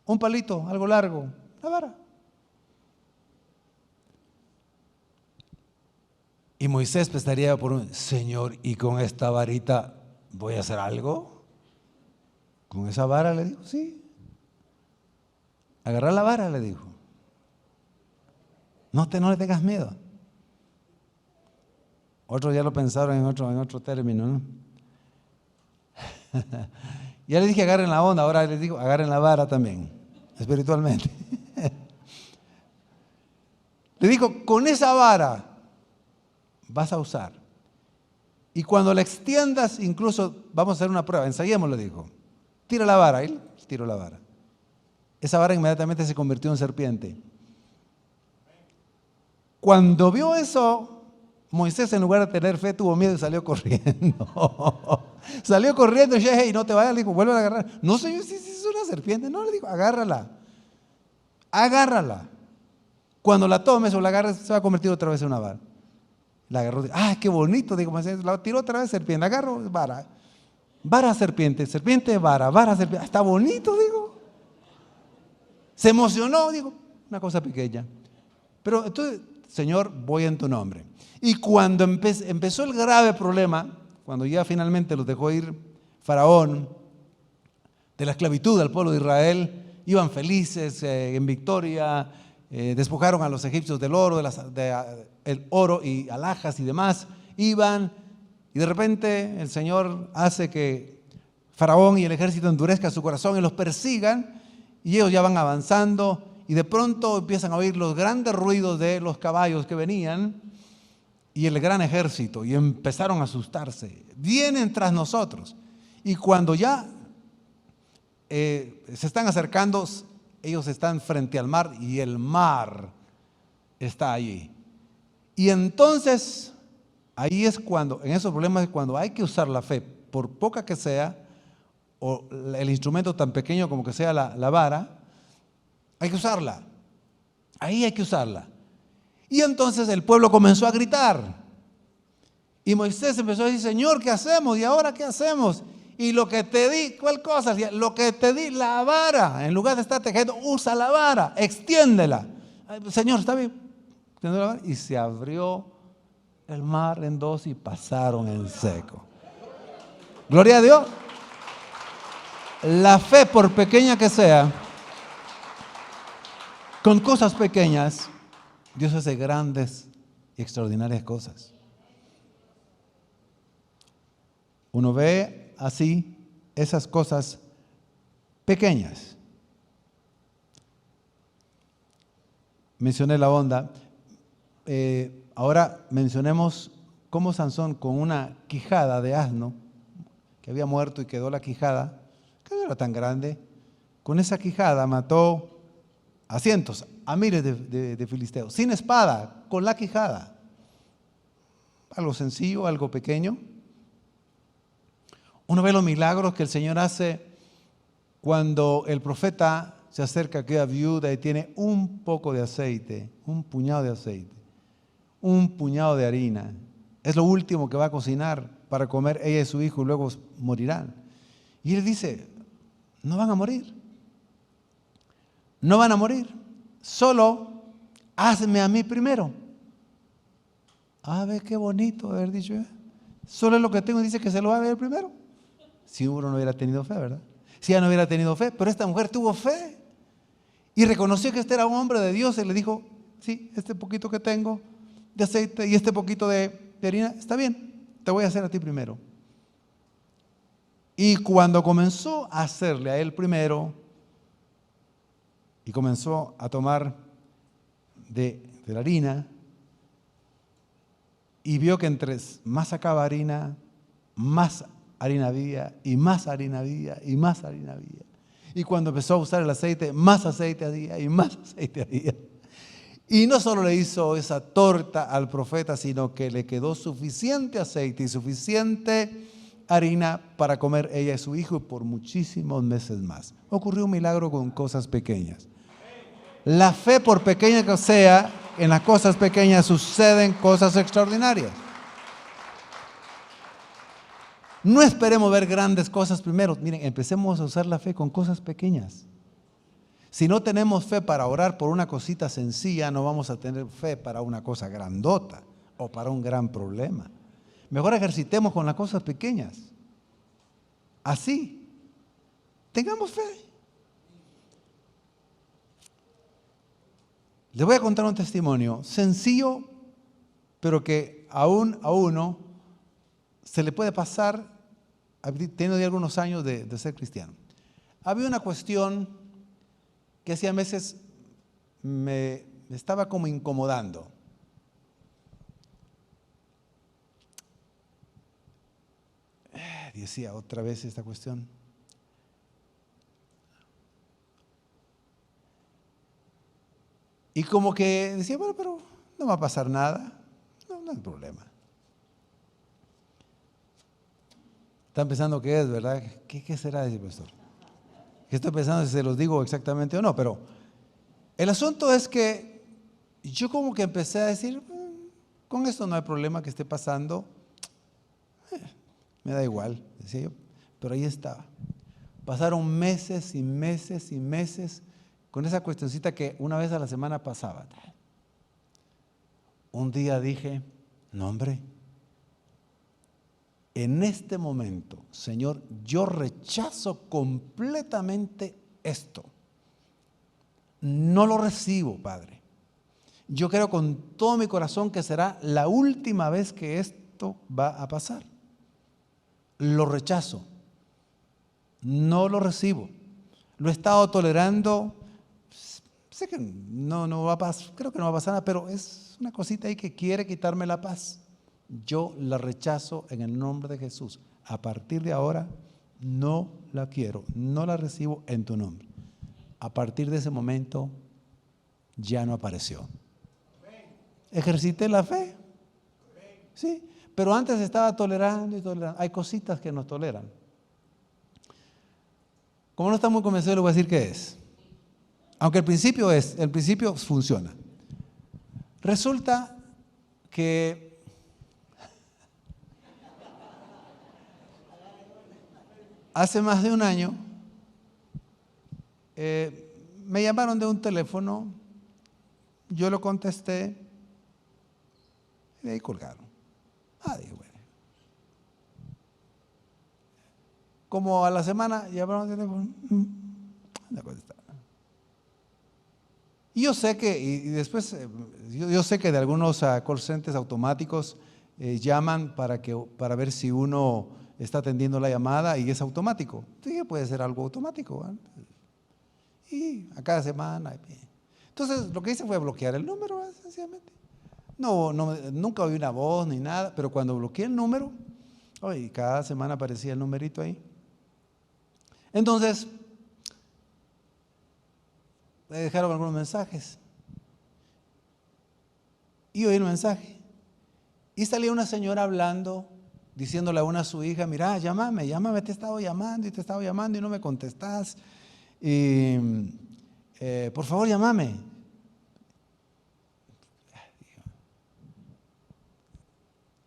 un palito, algo largo, una vara. Y Moisés estaría por un Señor, ¿y con esta varita voy a hacer algo? ¿Con esa vara? Le dijo, sí. Agarrar la vara, le dijo. No le tengas miedo. Otros ya lo pensaron en otro término, ¿no? Ya le dije agarren la onda, ahora les digo agarren la vara también, espiritualmente. Le dijo, con esa vara vas a usar. Y cuando la extiendas, incluso vamos a hacer una prueba, ensayemos, le dijo. Tira la vara, él tiró la vara. Esa vara inmediatamente se convirtió en serpiente. Cuando vio eso, Moisés, en lugar de tener fe, tuvo miedo y salió corriendo. Salió corriendo y dije, hey, no te vayas, le dijo, vuelve a agarrar. No, señor, si es una serpiente. No, le dijo, agárrala. Agárrala. Cuando la tomes o la agarres, se va a convertir otra vez en una vara. La agarró, qué bonito, dijo Moisés, la tiró otra vez serpiente, agarró vara. Vara, serpiente, serpiente, vara, serpiente. Está bonito, digo. Se emocionó, digo, una cosa pequeña. Pero entonces, Señor, voy en tu nombre. Y cuando empezó el grave problema, cuando ya finalmente los dejó ir Faraón de la esclavitud al pueblo de Israel, iban felices, en victoria, despojaron a los egipcios del oro, el oro y alhajas y demás, iban, y de repente el Señor hace que Faraón y el ejército endurezcan su corazón y los persigan, y ellos ya van avanzando, y de pronto empiezan a oír los grandes ruidos de los caballos que venían y el gran ejército, y empezaron a asustarse. Vienen tras nosotros. Y cuando ya se están acercando, ellos están frente al mar y el mar está allí. Y entonces, ahí es cuando, en esos problemas es cuando hay que usar la fe, por poca que sea, o el instrumento tan pequeño como que sea la vara, hay que usarla. Ahí hay que usarla. Y entonces el pueblo comenzó a gritar. Y Moisés empezó a decir, Señor, ¿qué hacemos? ¿Y ahora qué hacemos? Y lo que te di, ¿cuál cosa? Lo que te di, la vara. En lugar de estar tejiendo, usa la vara, extiéndela. Señor, ¿está bien? Y se abrió el mar en dos y pasaron en seco. Gloria a Dios. La fe, por pequeña que sea, con cosas pequeñas, Dios hace grandes y extraordinarias cosas. Uno ve así esas cosas pequeñas. Mencioné la onda. Ahora mencionemos cómo Sansón, con una quijada de asno, que había muerto y quedó la quijada, que no era tan grande, con esa quijada mató a cientos, a miles de filisteos, sin espada, con la quijada. Algo sencillo, algo pequeño. Uno ve los milagros que el Señor hace cuando el profeta se acerca a aquella viuda y tiene un poco de aceite, un puñado de aceite, un puñado de harina. Es lo último que va a cocinar para comer ella y su hijo y luego morirán. Y él dice, no van a morir. No van a morir. Solo hazme a mí primero. Ve qué bonito haber dicho. Solo es lo que tengo y dice que se lo va a ver primero. Si uno no hubiera tenido fe, ¿verdad? Si ella no hubiera tenido fe, pero esta mujer tuvo fe y reconoció que este era un hombre de Dios y le dijo, sí, este poquito que tengo de aceite y este poquito de harina, está bien, te voy a hacer a ti primero. Y cuando comenzó a hacerle a él primero y comenzó a tomar de la harina y vio que entre más sacaba harina, más harina había y más harina había y más harina había. Y cuando empezó a usar el aceite, más aceite había y más aceite había. Y no solo le hizo esa torta al profeta, sino que le quedó suficiente aceite y suficiente harina para comer ella y su hijo por muchísimos meses más. Ocurrió un milagro con cosas pequeñas. La fe, por pequeña que sea, en las cosas pequeñas suceden cosas extraordinarias. No esperemos ver grandes cosas primero. Miren, empecemos a usar la fe con cosas pequeñas. Si no tenemos fe para orar por una cosita sencilla, no vamos a tener fe para una cosa grandota o para un gran problema. Mejor ejercitemos con las cosas pequeñas. Así, tengamos fe. Les voy a contar un testimonio sencillo, pero que aún a uno se le puede pasar, teniendo ya algunos años de ser cristiano. Había una cuestión que hacía meses me estaba como incomodando. Decía otra vez esta cuestión. Y como que decía, bueno, pero no va a pasar nada, no hay problema. Están pensando qué es, ¿verdad? ¿Qué será ese pastor? Que estoy pensando si se los digo exactamente o no, pero el asunto es que yo como que empecé a decir, con esto no hay problema que esté pasando, me da igual, decía yo, pero ahí estaba. Pasaron meses y meses y meses con esa cuestioncita que una vez a la semana pasaba. Un día dije, no hombre, en este momento, Señor, yo rechazo completamente esto. No lo recibo, Padre. Yo creo con todo mi corazón que será la última vez que esto va a pasar. Lo rechazo. No lo recibo. Lo he estado tolerando. Sé que no va a pasar, creo que no va a pasar nada, pero es una cosita ahí que quiere quitarme la paz. Yo la rechazo en el nombre de Jesús. A partir de ahora no la quiero, no la recibo en tu nombre. A partir de ese momento ya no apareció. Ejercité la fe. Sí, pero antes estaba tolerando y tolerando. Hay cositas que nos toleran. Como no está muy convencido, le voy a decir qué es. Aunque el principio funciona. Resulta que hace más de un año me llamaron de un teléfono, yo lo contesté y de ahí colgaron. Dije, bueno. Como a la semana llamaron de teléfono, no contestaron. Y yo sé que, y después, yo sé que de algunos call centers automáticos llaman para ver si uno está atendiendo la llamada y es automático. Sí, puede ser algo automático, ¿verdad? Y a cada semana. Entonces lo que hice fue bloquear el número, ¿verdad? Sencillamente. No, nunca oí una voz ni nada, pero cuando bloqueé el número, cada semana aparecía el numerito ahí. Entonces, me dejaron algunos mensajes. Y oí el mensaje. Y salía una señora hablando, diciéndole a su hija, mira, llámame, te he estado llamando y no me contestas. Y, por favor, llámame.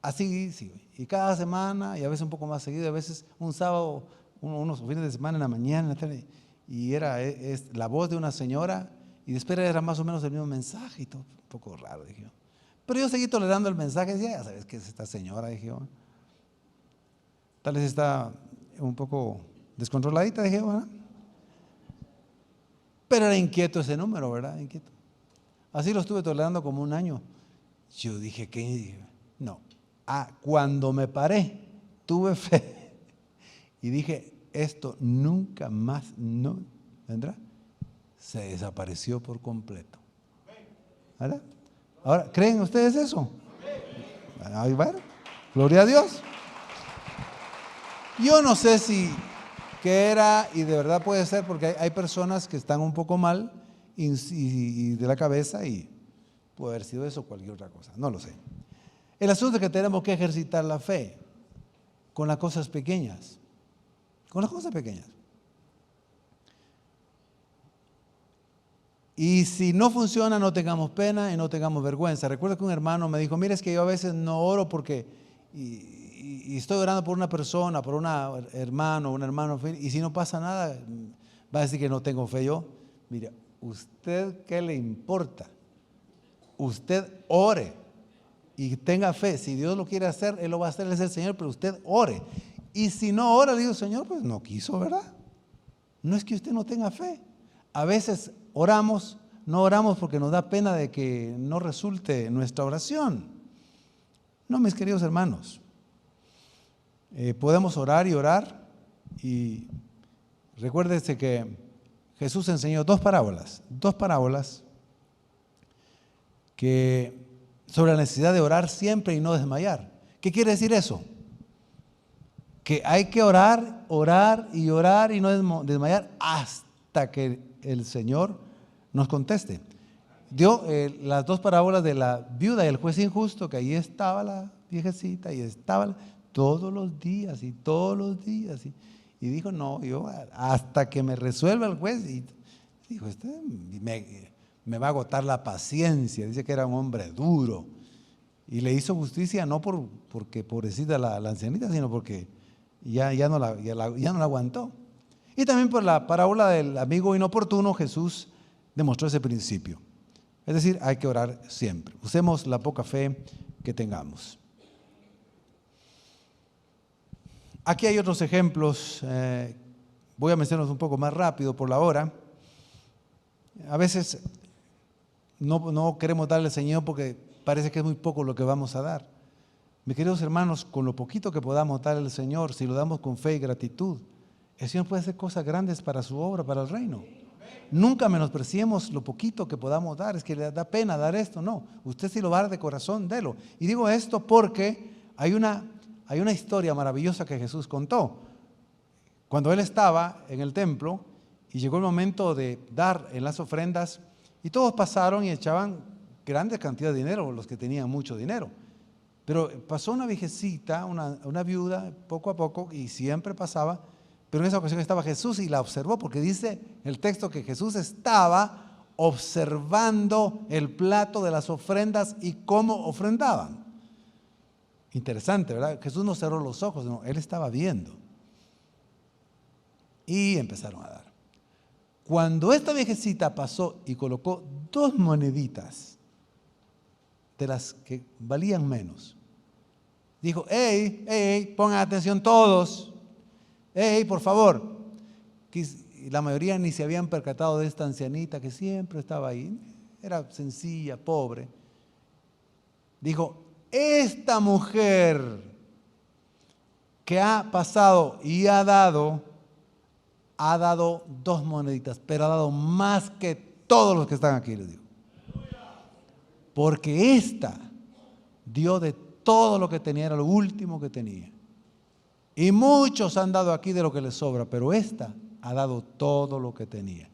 Así, sí. Y cada semana, y a veces un poco más seguido, a veces un sábado, unos fines de semana en la mañana, en la tarde, y era la voz de una señora, y después era más o menos el mismo mensaje, y todo, un poco raro, dije yo. Pero yo seguí tolerando el mensaje, decía, ya sabes qué es esta señora, dije yo. Tal vez está un poco descontroladita, dije yo, ¿verdad? Pero era inquieto ese número, ¿verdad? Inquieto. Así lo estuve tolerando como un año. Yo dije, ¿qué? No. Cuando me paré, tuve fe y dije, esto nunca más no vendrá. Se desapareció por completo. ¿Verdad? Ahora, ¿creen ustedes eso? Ahí va. Gloria a Dios. Yo no sé si qué era, y de verdad puede ser, porque hay personas que están un poco mal y de la cabeza, y puede haber sido eso o cualquier otra cosa. No lo sé. El asunto es que tenemos que ejercitar la fe con las cosas pequeñas. Con las cosas pequeñas. Y si no funciona, no tengamos pena y no tengamos vergüenza. Recuerdo que un hermano me dijo, mira, es que yo a veces no oro porque, y estoy orando por una persona, por un hermano, y si no pasa nada, va a decir que no tengo fe yo. Mira, ¿usted qué le importa? Usted ore y tenga fe. Si Dios lo quiere hacer, Él lo va a hacer, Él es el Señor, pero usted ore. Y si no ora, le digo, Señor, pues no quiso, ¿verdad? No es que usted no tenga fe. A veces oramos, no oramos porque nos da pena de que no resulte nuestra oración. No, mis queridos hermanos. Podemos orar y orar. Y recuérdese que Jesús enseñó dos parábolas sobre la necesidad de orar siempre y no desmayar. ¿Qué quiere decir eso? Que hay que orar y no desmayar hasta que el Señor nos conteste. Dio las dos parábolas de la viuda y el juez injusto, que ahí estaba la viejecita y estaba todos los días. Y dijo, no, yo hasta que me resuelva el juez. Y dijo, me va a agotar la paciencia. Dice que era un hombre duro. Y le hizo justicia no porque pobrecita la ancianita, sino porque ya no la aguantó. Y también por la parábola del amigo inoportuno, Jesús demostró ese principio. Es decir, hay que orar siempre. Usemos la poca fe que tengamos. Aquí hay otros ejemplos. Voy a mencionarlos un poco más rápido por la hora. A veces no queremos darle al Señor porque parece que es muy poco lo que vamos a dar. Mis queridos hermanos, con lo poquito que podamos darle al Señor, si lo damos con fe y gratitud, el Señor puede hacer cosas grandes para su obra, para el reino. Nunca menospreciemos lo poquito que podamos dar. Es que le da pena dar esto. No, usted si lo va a dar de corazón, délo. Y digo esto porque hay una historia maravillosa que Jesús contó. Cuando Él estaba en el templo y llegó el momento de dar en las ofrendas, y todos pasaron y echaban grandes cantidades de dinero, los que tenían mucho dinero. Pero pasó una viejecita, una viuda, poco a poco, y siempre pasaba. Pero en esa ocasión estaba Jesús y la observó, porque dice el texto que Jesús estaba observando el plato de las ofrendas y cómo ofrendaban. Interesante, ¿verdad? Jesús no cerró los ojos, no, Él estaba viendo. Y empezaron a dar. Cuando esta viejecita pasó y colocó 2 moneditas de las que valían menos, dijo, hey, pongan atención todos. Hey, por favor. La mayoría ni se habían percatado de esta ancianita que siempre estaba ahí. Era sencilla, pobre. Dijo, esta mujer que ha pasado y ha dado 2 moneditas, pero ha dado más que todos los que están aquí, les digo. Porque esta dio de todo lo que tenía, era lo último que tenía. Y muchos han dado aquí de lo que les sobra, pero esta ha dado todo lo que tenía.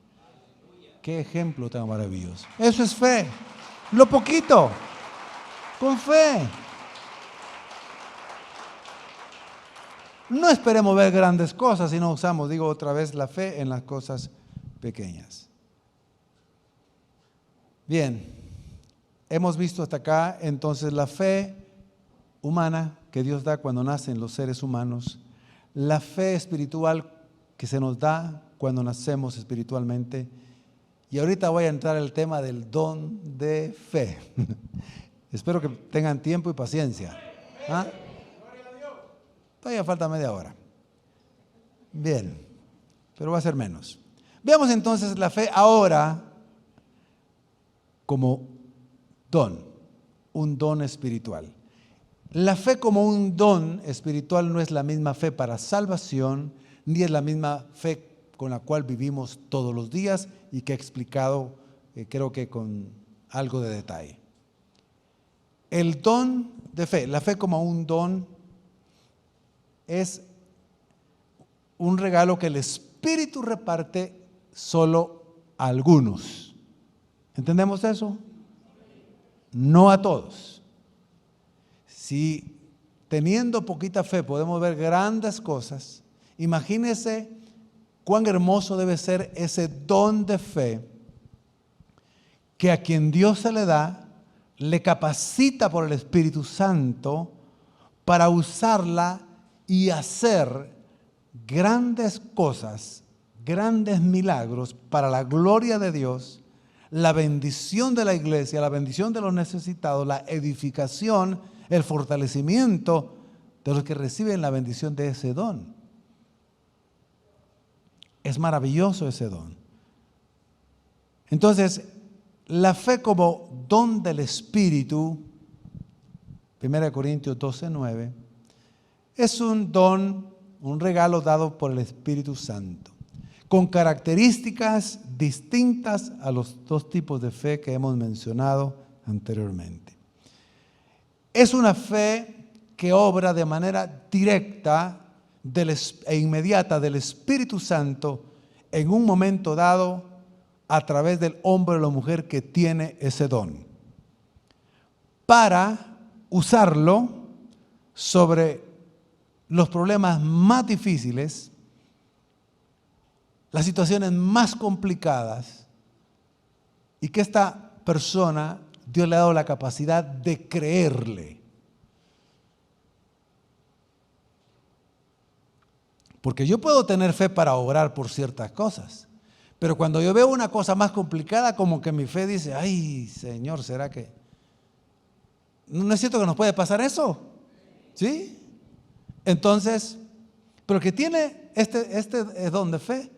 Qué ejemplo tan maravilloso. Eso es fe. Lo poquito, con fe. No esperemos ver grandes cosas si no usamos, digo otra vez, la fe en las cosas pequeñas. Bien, hemos visto hasta acá entonces la fe humana que Dios da cuando nacen los seres humanos, la fe espiritual que se nos da cuando nacemos espiritualmente. Y ahorita voy a entrar al tema del don de fe. Espero que tengan tiempo y paciencia. ¿Ah? Todavía falta media hora. Bien, pero va a ser menos. Veamos entonces la fe ahora como don, un don espiritual. La fe como un don espiritual no es la misma fe para salvación, ni es la misma fe con la cual vivimos todos los días y que he explicado, creo que con algo de detalle. El don de fe, la fe como un don, es un regalo que el Espíritu reparte solo a algunos. ¿Entendemos eso? No a todos. Si teniendo poquita fe podemos ver grandes cosas, imagínese cuán hermoso debe ser ese don de fe que a quien Dios se le da, le capacita por el Espíritu Santo para usarla y hacer grandes cosas, grandes milagros para la gloria de Dios, la bendición de la iglesia, la bendición de los necesitados, la edificación, el fortalecimiento de los que reciben la bendición de ese don. Es maravilloso ese don. Entonces, la fe como don del Espíritu, 1 Corintios 12:9, es un don, un regalo dado por el Espíritu Santo, con características distintas a los 2 tipos de fe que hemos mencionado anteriormente. Es una fe que obra de manera directa e inmediata del Espíritu Santo en un momento dado a través del hombre o la mujer que tiene ese don, para usarlo sobre los problemas más difíciles, las situaciones más complicadas, y que esta persona, Dios le ha dado la capacidad de creerle. Porque yo puedo tener fe para orar por ciertas cosas, pero cuando yo veo una cosa más complicada, como que mi fe dice, ay, Señor, ¿será que? ¿No es cierto que nos puede pasar eso? ¿Sí? Entonces, pero el que tiene este don de fe,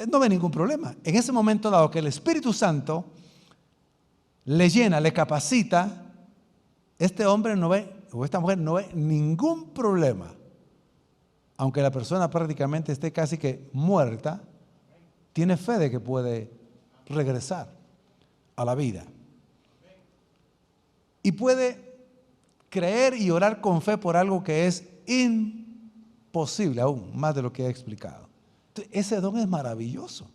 no ve ningún problema. En ese momento dado que el Espíritu Santo le llena, le capacita, este hombre no ve, o esta mujer no ve ningún problema. Aunque la persona prácticamente esté casi que muerta, tiene fe de que puede regresar a la vida. Y puede creer y orar con fe por algo que es imposible, aún más de lo que he explicado. Entonces, ese don es maravilloso.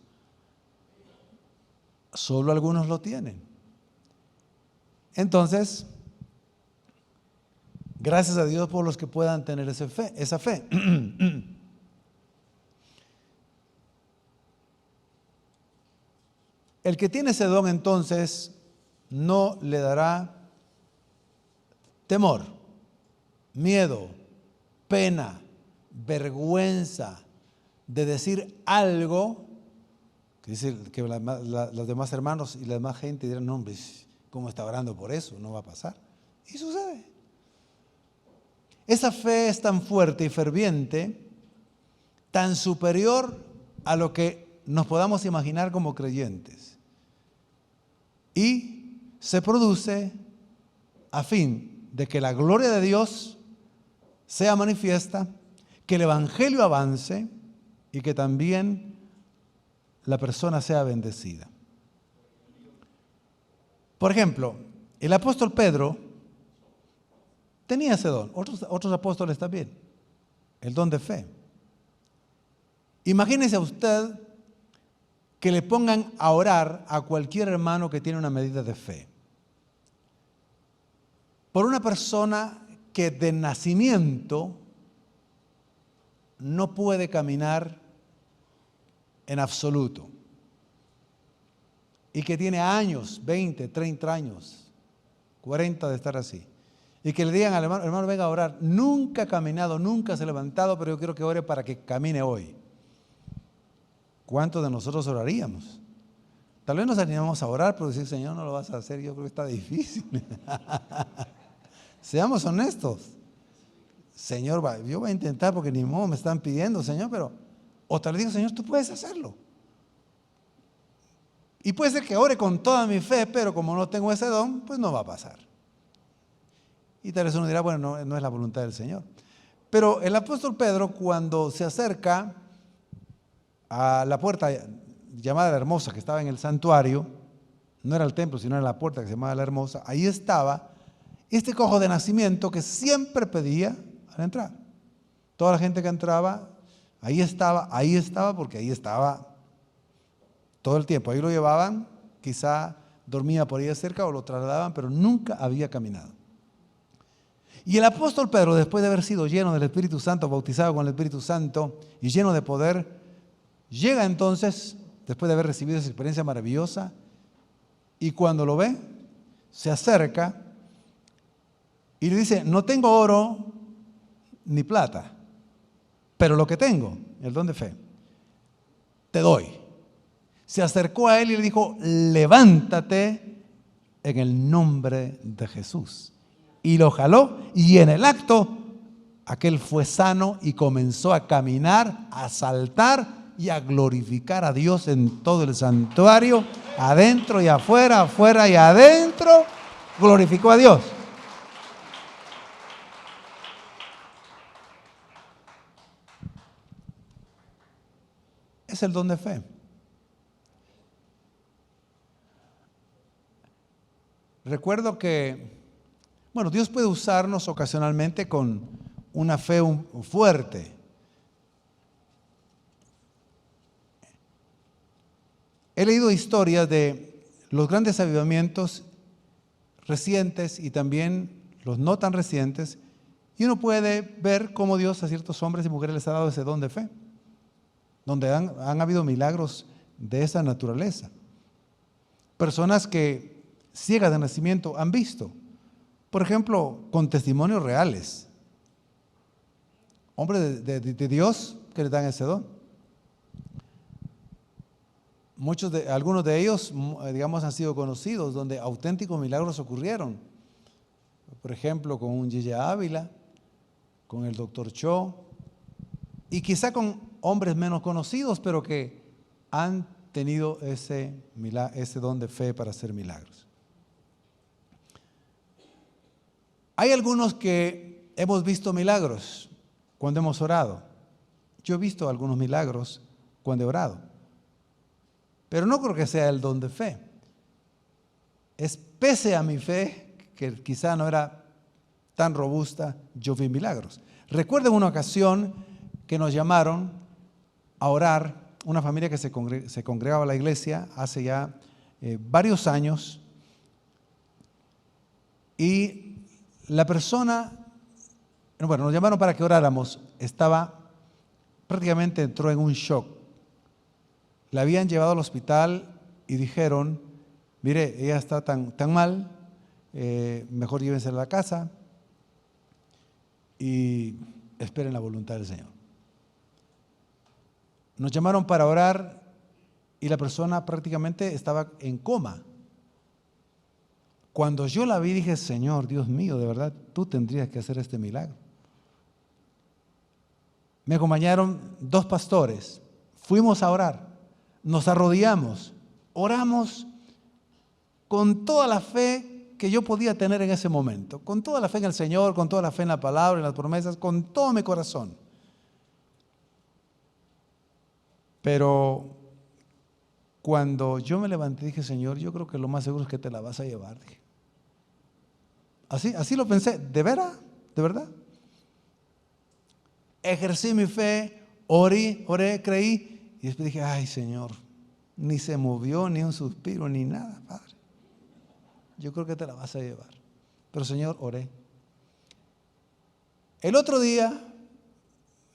Solo algunos lo tienen. Entonces, gracias a Dios por los que puedan tener esa fe. El que tiene ese don entonces no le dará temor, miedo, pena, vergüenza de decir algo que dice que los demás hermanos y la demás gente dirán, no, hombre, ¿cómo está orando por eso? No va a pasar. Y sucede. Esa fe es tan fuerte y ferviente, tan superior a lo que nos podamos imaginar como creyentes. Y se produce a fin de que la gloria de Dios sea manifiesta, que el evangelio avance y que también la persona sea bendecida. Por ejemplo, el apóstol Pedro tenía ese don, otros apóstoles también, el don de fe. Imagínese a usted que le pongan a orar a cualquier hermano que tiene una medida de fe, por una persona que de nacimiento no puede caminar en absoluto y que tiene años, 20, 30 años, 40 de estar así, y que le digan al hermano, hermano, venga a orar, nunca ha caminado, nunca se ha levantado, pero yo quiero que ore para que camine hoy. ¿Cuántos de nosotros oraríamos? Tal vez nos animamos a orar, pero decir, Señor, no lo vas a hacer, yo creo que está difícil. Seamos honestos. Señor, yo voy a intentar porque ni modo me están pidiendo, Señor, pero o tal vez digo, Señor, tú puedes hacerlo. Y puede ser que ore con toda mi fe, pero como no tengo ese don, pues no va a pasar. Y tal vez uno dirá, bueno, no es la voluntad del Señor. Pero el apóstol Pedro, cuando se acerca a la puerta llamada La Hermosa, que estaba en el santuario, no era el templo, sino era la puerta que se llamaba La Hermosa, ahí estaba este cojo de nacimiento que siempre pedía al entrar. Toda la gente que entraba, ahí estaba porque ahí estaba todo el tiempo. Ahí lo llevaban, quizá dormía por ahí cerca o lo trasladaban, pero nunca había caminado. Y el apóstol Pedro, después de haber sido lleno del Espíritu Santo, bautizado con el Espíritu Santo y lleno de poder, llega entonces, después de haber recibido esa experiencia maravillosa, y cuando lo ve, se acerca y le dice, no tengo oro ni plata, pero lo que tengo, el don de fe, te doy. Se acercó a él y le dijo, levántate en el nombre de Jesús. Y lo jaló y en el acto, aquel fue sano y comenzó a caminar, a saltar y a glorificar a Dios en todo el santuario, adentro y afuera, afuera y adentro, glorificó a Dios. Es el don de fe. Recuerdo que, Dios puede usarnos ocasionalmente con una fe fuerte. He leído historias de los grandes avivamientos recientes y también los no tan recientes, y uno puede ver cómo Dios a ciertos hombres y mujeres les ha dado ese don de fe, donde han habido milagros de esa naturaleza. Personas que ciegas de nacimiento han visto, por ejemplo, con testimonios reales, hombres de Dios que les dan ese don. Algunos de ellos, han sido conocidos, donde auténticos milagros ocurrieron. Por ejemplo, con un Yeye Ávila, con el Dr. Cho, y quizá con hombres menos conocidos, pero que han tenido ese don de fe para hacer milagros. Hay algunos que hemos visto milagros cuando hemos orado. Yo he visto algunos milagros cuando he orado, pero no creo que sea el don de fe. Es pese a mi fe, que quizá no era tan robusta, yo vi milagros. Recuerdo en una ocasión que nos llamaron a orar, una familia que se congregaba a la iglesia hace ya varios años, y la persona, nos llamaron para que oráramos, prácticamente entró en un shock. La habían llevado al hospital y dijeron, mire, ella está tan mal, mejor llévense a la casa y esperen la voluntad del Señor. Nos llamaron para orar y la persona prácticamente estaba en coma. Cuando yo la vi dije, Señor, Dios mío, de verdad, tú tendrías que hacer este milagro. Me acompañaron 2 pastores, fuimos a orar, nos arrodillamos, oramos con toda la fe que yo podía tener en ese momento, con toda la fe en el Señor, con toda la fe en la palabra, en las promesas, con todo mi corazón. Pero cuando yo me levanté dije, Señor, yo creo que lo más seguro es que te la vas a llevar. Dije. Así lo pensé, ¿de veras? ¿De verdad? Ejercí mi fe, oré, creí y después dije, ay Señor, ni se movió ni un suspiro ni nada, Padre. Yo creo que te la vas a llevar. Pero Señor, oré. El otro día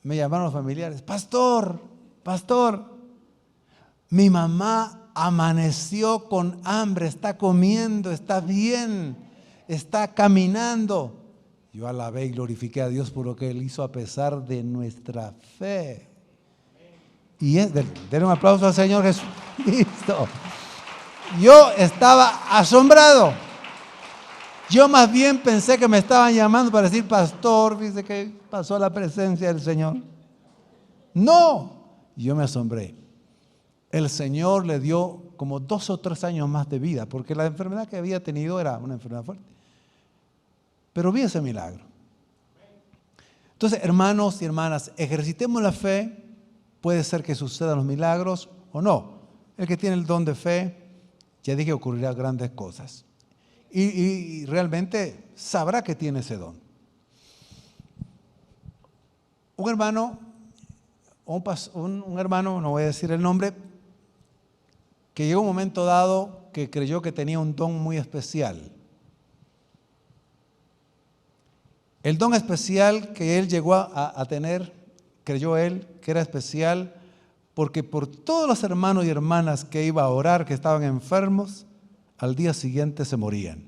me llamaron los familiares, pastor, mi mamá amaneció con hambre, está comiendo, está bien, está caminando. Yo alabé y glorifiqué a Dios por lo que Él hizo a pesar de nuestra fe. Y denle un aplauso al Señor Jesucristo. Yo estaba asombrado. Yo más bien pensé que me estaban llamando para decir, pastor, dice que pasó la presencia del Señor. No, yo me asombré. El Señor le dio como 2 o 3 años más de vida, porque la enfermedad que había tenido era una enfermedad fuerte. Pero vi ese milagro. Entonces, hermanos y hermanas, ejercitemos la fe. Puede ser que sucedan los milagros o no. El que tiene el don de fe, ya dije, ocurrirá grandes cosas. Y realmente sabrá que tiene ese don. Un hermano, no voy a decir el nombre, que llegó un momento dado que creyó que tenía un don muy especial. El don especial que él llegó a tener, creyó él que era especial porque por todos los hermanos y hermanas que iba a orar, que estaban enfermos, al día siguiente se morían.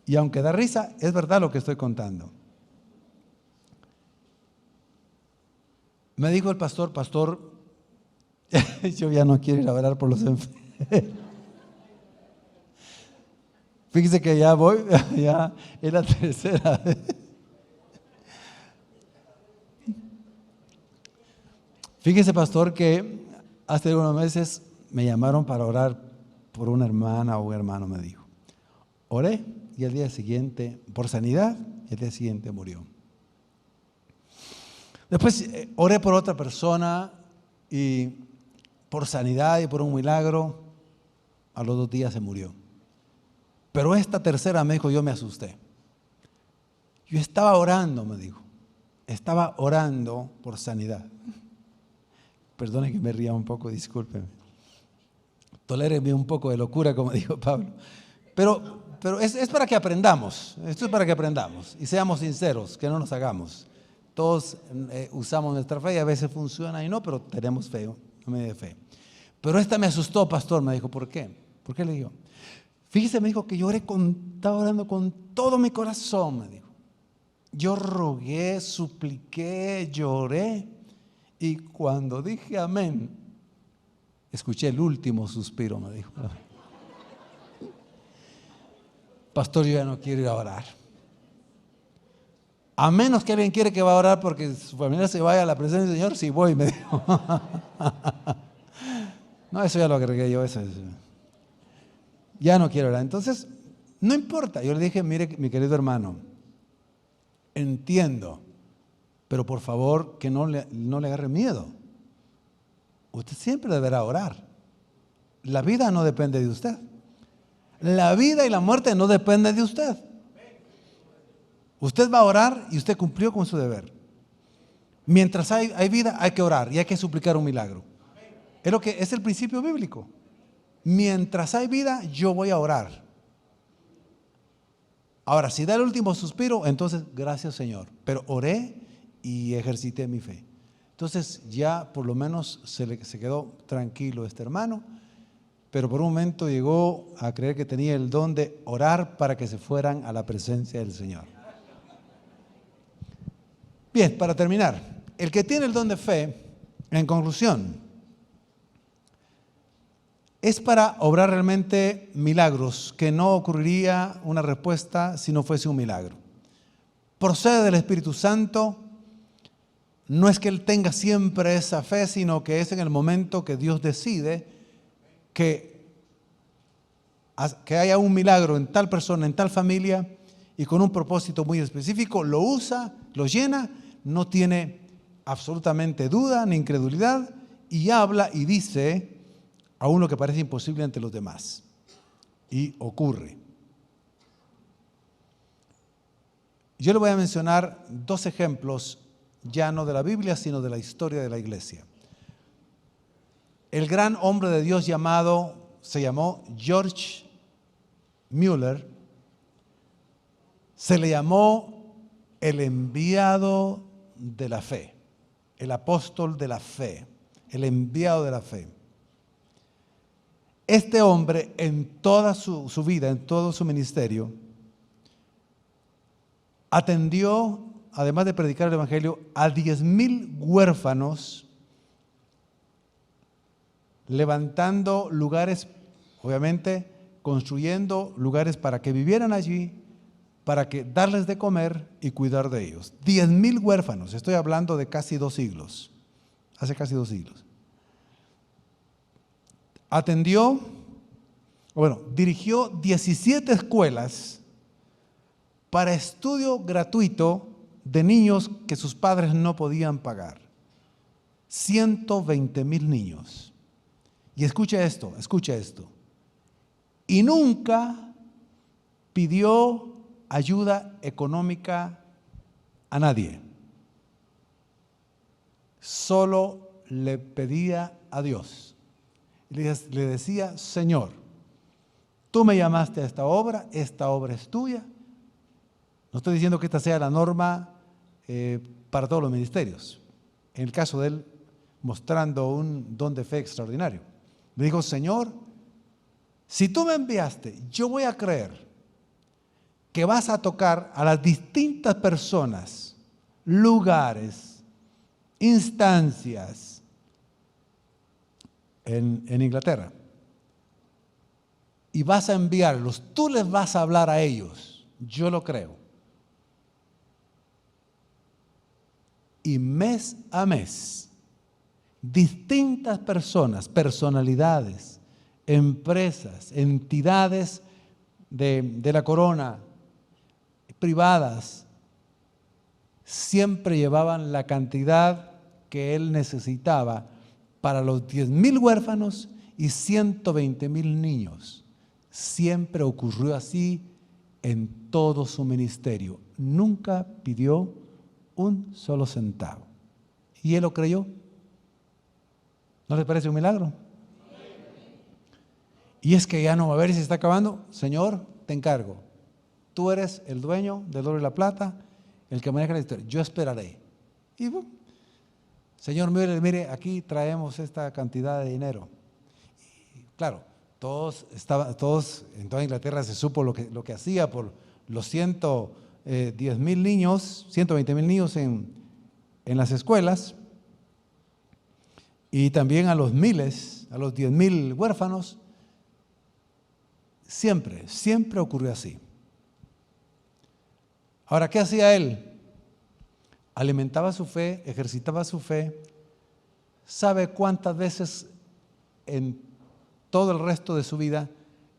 Y aunque da risa, es verdad lo que estoy contando. Me dijo el pastor, yo ya no quiero ir a orar por los enfermos. Fíjese que ya voy, ya es la tercera vez. Fíjese, pastor, que hace unos meses me llamaron para orar por una hermana o un hermano, me dijo. Oré y al día siguiente, por sanidad, y al día siguiente murió. Después oré por otra persona y por sanidad y por un milagro, a los 2 días se murió. Pero esta tercera me dijo, yo me asusté. Yo estaba orando, me dijo. Estaba orando por sanidad. Perdone que me ría un poco, discúlpeme. Toléreme un poco de locura, como dijo Pablo. Pero es para que aprendamos. Esto es para que aprendamos. Y seamos sinceros, que no nos hagamos. Todos usamos nuestra fe y a veces funciona y no, pero tenemos fe, no me dé fe. Pero esta me asustó, pastor, me dijo, ¿por qué? ¿Por qué le digo? Fíjese, me dijo que yo estaba orando con todo mi corazón, me dijo. Yo rogué, supliqué, lloré. Y cuando dije amén, escuché el último suspiro, me dijo. Pastor, yo ya no quiero ir a orar. A menos que alguien quiere que vaya a orar porque su familia se vaya a la presencia del Señor, sí voy, me dijo. No, eso ya lo agregué yo, eso es. Ya no quiero orar. Entonces, no importa. Yo le dije, mire, mi querido hermano, entiendo, pero por favor que no le agarre miedo. Usted siempre deberá orar. La vida no depende de usted. La vida y la muerte no dependen de usted. Usted va a orar y usted cumplió con su deber. Mientras hay vida, hay que orar y hay que suplicar un milagro. Es el principio bíblico. Mientras hay vida, yo voy a orar. Ahora, si da el último suspiro, entonces gracias Señor. Pero oré y ejercité mi fe. Entonces ya por lo menos se quedó tranquilo este hermano, pero por un momento llegó a creer que tenía el don de orar para que se fueran a la presencia del Señor. Bien, para terminar, el que tiene el don de fe, en conclusión, es para obrar realmente milagros, que no ocurriría una respuesta si no fuese un milagro. Procede del Espíritu Santo, no es que Él tenga siempre esa fe, sino que es en el momento que Dios decide que que haya un milagro en tal persona, en tal familia, y con un propósito muy específico, lo usa, lo llena, no tiene absolutamente duda ni incredulidad, y habla y dice aún lo que parece imposible ante los demás. Y ocurre. Yo le voy a mencionar dos ejemplos, ya no de la Biblia, sino de la historia de la iglesia. El gran hombre de Dios se llamó George Mueller, se le llamó el enviado de la fe, el apóstol de la fe, el enviado de la fe. Este hombre en toda su vida, en todo su ministerio, atendió, además de predicar el evangelio, a 10,000 huérfanos, levantando lugares, obviamente construyendo lugares para que vivieran allí, para que darles de comer y cuidar de ellos. 10,000 huérfanos, estoy hablando de casi 2 siglos, hace casi 2 siglos. Dirigió 17 escuelas para estudio gratuito de niños que sus padres no podían pagar. 120,000 niños. Y escucha esto. Y nunca pidió ayuda económica a nadie. Solo le pedía a Dios. Le decía, Señor, tú me llamaste a esta obra es tuya. No estoy diciendo que esta sea la norma para todos los ministerios. En el caso de él, mostrando un don de fe extraordinario. Le dijo, Señor, si tú me enviaste, yo voy a creer que vas a tocar a las distintas personas, lugares, instancias en Inglaterra. Y vas a enviarlos, tú les vas a hablar a ellos. Yo lo creo. Y mes a mes, distintas personas, personalidades, empresas, entidades de la corona, privadas, siempre llevaban la cantidad que él necesitaba para los 10,000 huérfanos y 120,000 niños. Siempre ocurrió así en todo su ministerio. Nunca pidió un solo centavo. Y él lo creyó. ¿No les parece un milagro? Y es que ya no va a ver si se está acabando. Señor, te encargo. Tú eres el dueño del oro y la plata, el que maneja la historia. Yo esperaré. Y bueno, Señor, mire, aquí traemos esta cantidad de dinero. Y claro, todos en toda Inglaterra se supo lo que hacía por los 110,000 niños, 120,000 niños en las escuelas, y también a los 10,000 huérfanos. Siempre ocurrió así. Ahora, ¿qué hacía él? Alimentaba su fe, ejercitaba su fe. ¿Sabe cuántas veces en todo el resto de su vida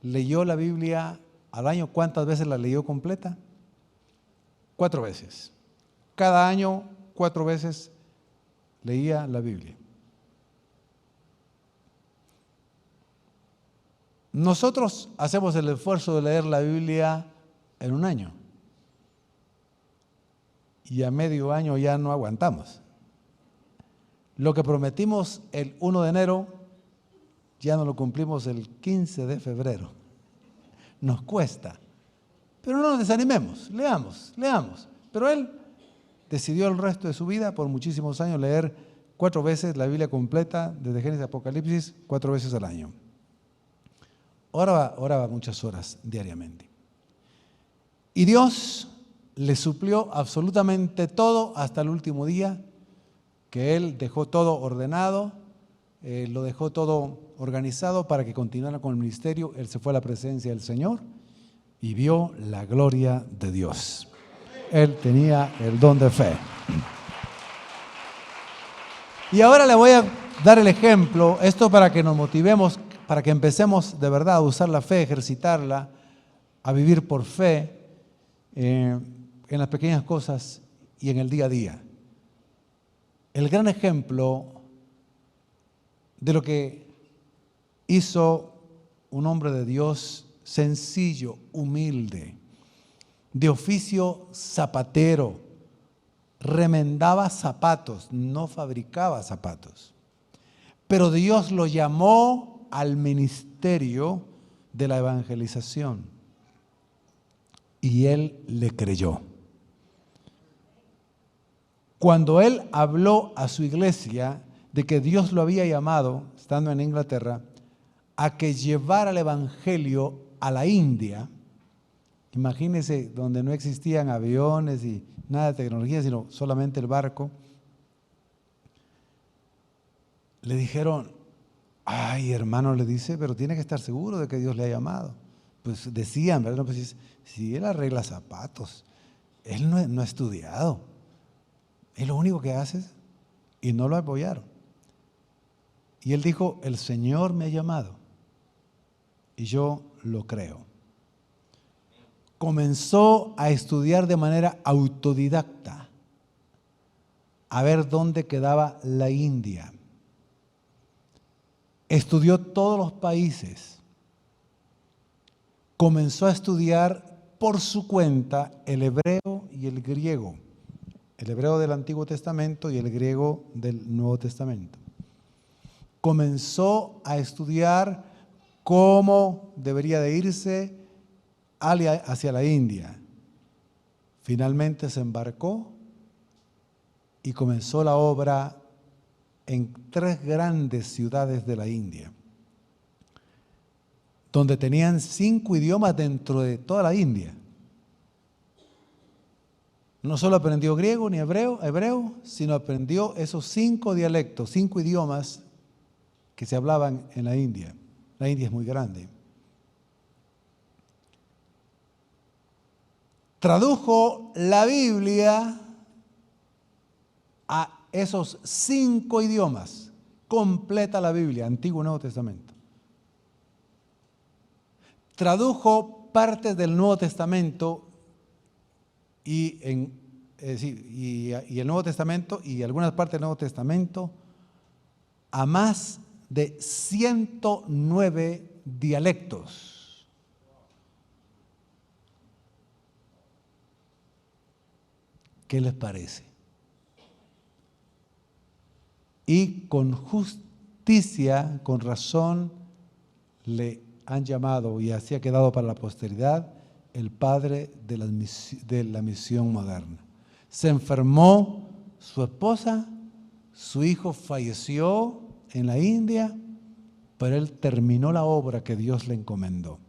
leyó la Biblia al año? ¿Cuántas veces la leyó completa? 4 veces. Cada año, 4 veces leía la Biblia. Nosotros hacemos el esfuerzo de leer la Biblia en un año. Y a medio año ya no aguantamos. Lo que prometimos el 1 de enero, ya no lo cumplimos el 15 de febrero. Nos cuesta. Pero no nos desanimemos, leamos. Pero él decidió el resto de su vida, por muchísimos años, leer 4 veces la Biblia completa, desde Génesis a Apocalipsis, 4 veces al año. Oraba muchas horas diariamente. Y Dios le suplió absolutamente todo hasta el último día, que él dejó todo ordenado, lo dejó todo organizado para que continuara con el ministerio. Él se fue a la presencia del Señor y vio la gloria de Dios. Él tenía el don de fe. Y ahora le voy a dar el ejemplo, esto para que nos motivemos para que empecemos de verdad a usar la fe, a ejercitarla, a vivir por fe en las pequeñas cosas y en el día a día. El gran ejemplo de lo que hizo un hombre de Dios sencillo, humilde, de oficio zapatero, remendaba zapatos, no fabricaba zapatos. Pero Dios lo llamó al ministerio de la evangelización y él le creyó. Cuando él habló a su iglesia de que Dios lo había llamado, estando en Inglaterra, a que llevara el evangelio a la India, imagínense, donde no existían aviones y nada de tecnología, sino solamente el barco, le dijeron, ay hermano, le dice, pero tiene que estar seguro de que Dios le ha llamado. Pues decían, ¿verdad? No, pues si él arregla zapatos, él no ha estudiado, es lo único que hace, y no lo apoyaron. Y él dijo, el Señor me ha llamado y yo lo creo. Comenzó a estudiar de manera autodidacta, a ver dónde quedaba la India. Estudió todos los países. Comenzó a estudiar por su cuenta el hebreo y el griego. El hebreo del Antiguo Testamento y el griego del Nuevo Testamento. Comenzó a estudiar cómo debería de irse hacia la India. Finalmente se embarcó y comenzó la obra en 3 grandes ciudades de la India, donde tenían 5 idiomas dentro de toda la India. No solo aprendió griego ni hebreo, sino aprendió esos 5 dialectos, 5 idiomas que se hablaban en la India. La India es muy grande. Tradujo la Biblia a esos 5 idiomas. Completa la Biblia, Antiguo y Nuevo Testamento. Tradujo partes del Nuevo Testamento y el Nuevo Testamento y algunas partes del Nuevo Testamento a más de 109 dialectos. ¿Qué les parece? Y con justicia, con razón, le han llamado y así ha quedado para la posteridad el padre de la misión moderna. Se enfermó su esposa, su hijo falleció en la India, pero él terminó la obra que Dios le encomendó.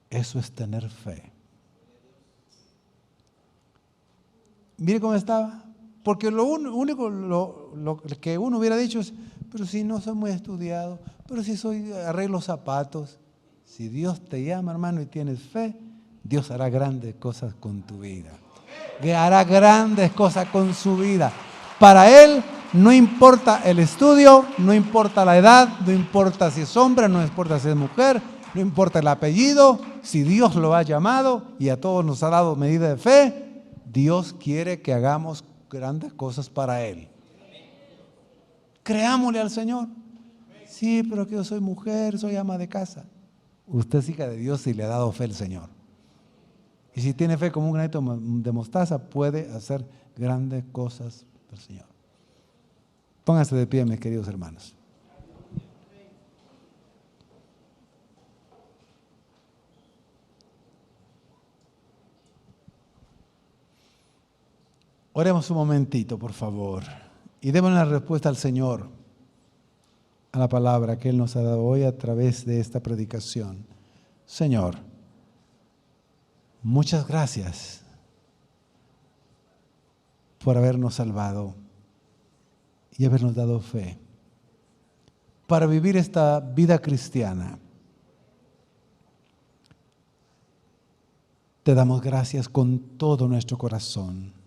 Eso es tener fe. Mire cómo estaba. Porque lo único que uno hubiera dicho es, pero si no soy muy estudiado, pero si arreglo zapatos. Si Dios te llama, hermano, y tienes fe, Dios hará grandes cosas con tu vida. Hará grandes cosas con su vida. Para Él no importa el estudio, no importa la edad, no importa si es hombre, no importa si es mujer, no importa el apellido. Si Dios lo ha llamado y a todos nos ha dado medida de fe, Dios quiere que hagamos grandes cosas para Él. Creámosle al Señor. Sí, pero que yo soy mujer, soy ama de casa. Usted es hija de Dios y le ha dado fe al Señor. Y si tiene fe como un granito de mostaza, puede hacer grandes cosas para el Señor. Pónganse de pie, mis queridos hermanos. Oremos un momentito, por favor, y demos una respuesta al Señor, a la palabra que Él nos ha dado hoy a través de esta predicación. Señor, muchas gracias por habernos salvado y habernos dado fe para vivir esta vida cristiana. Te damos gracias con todo nuestro corazón.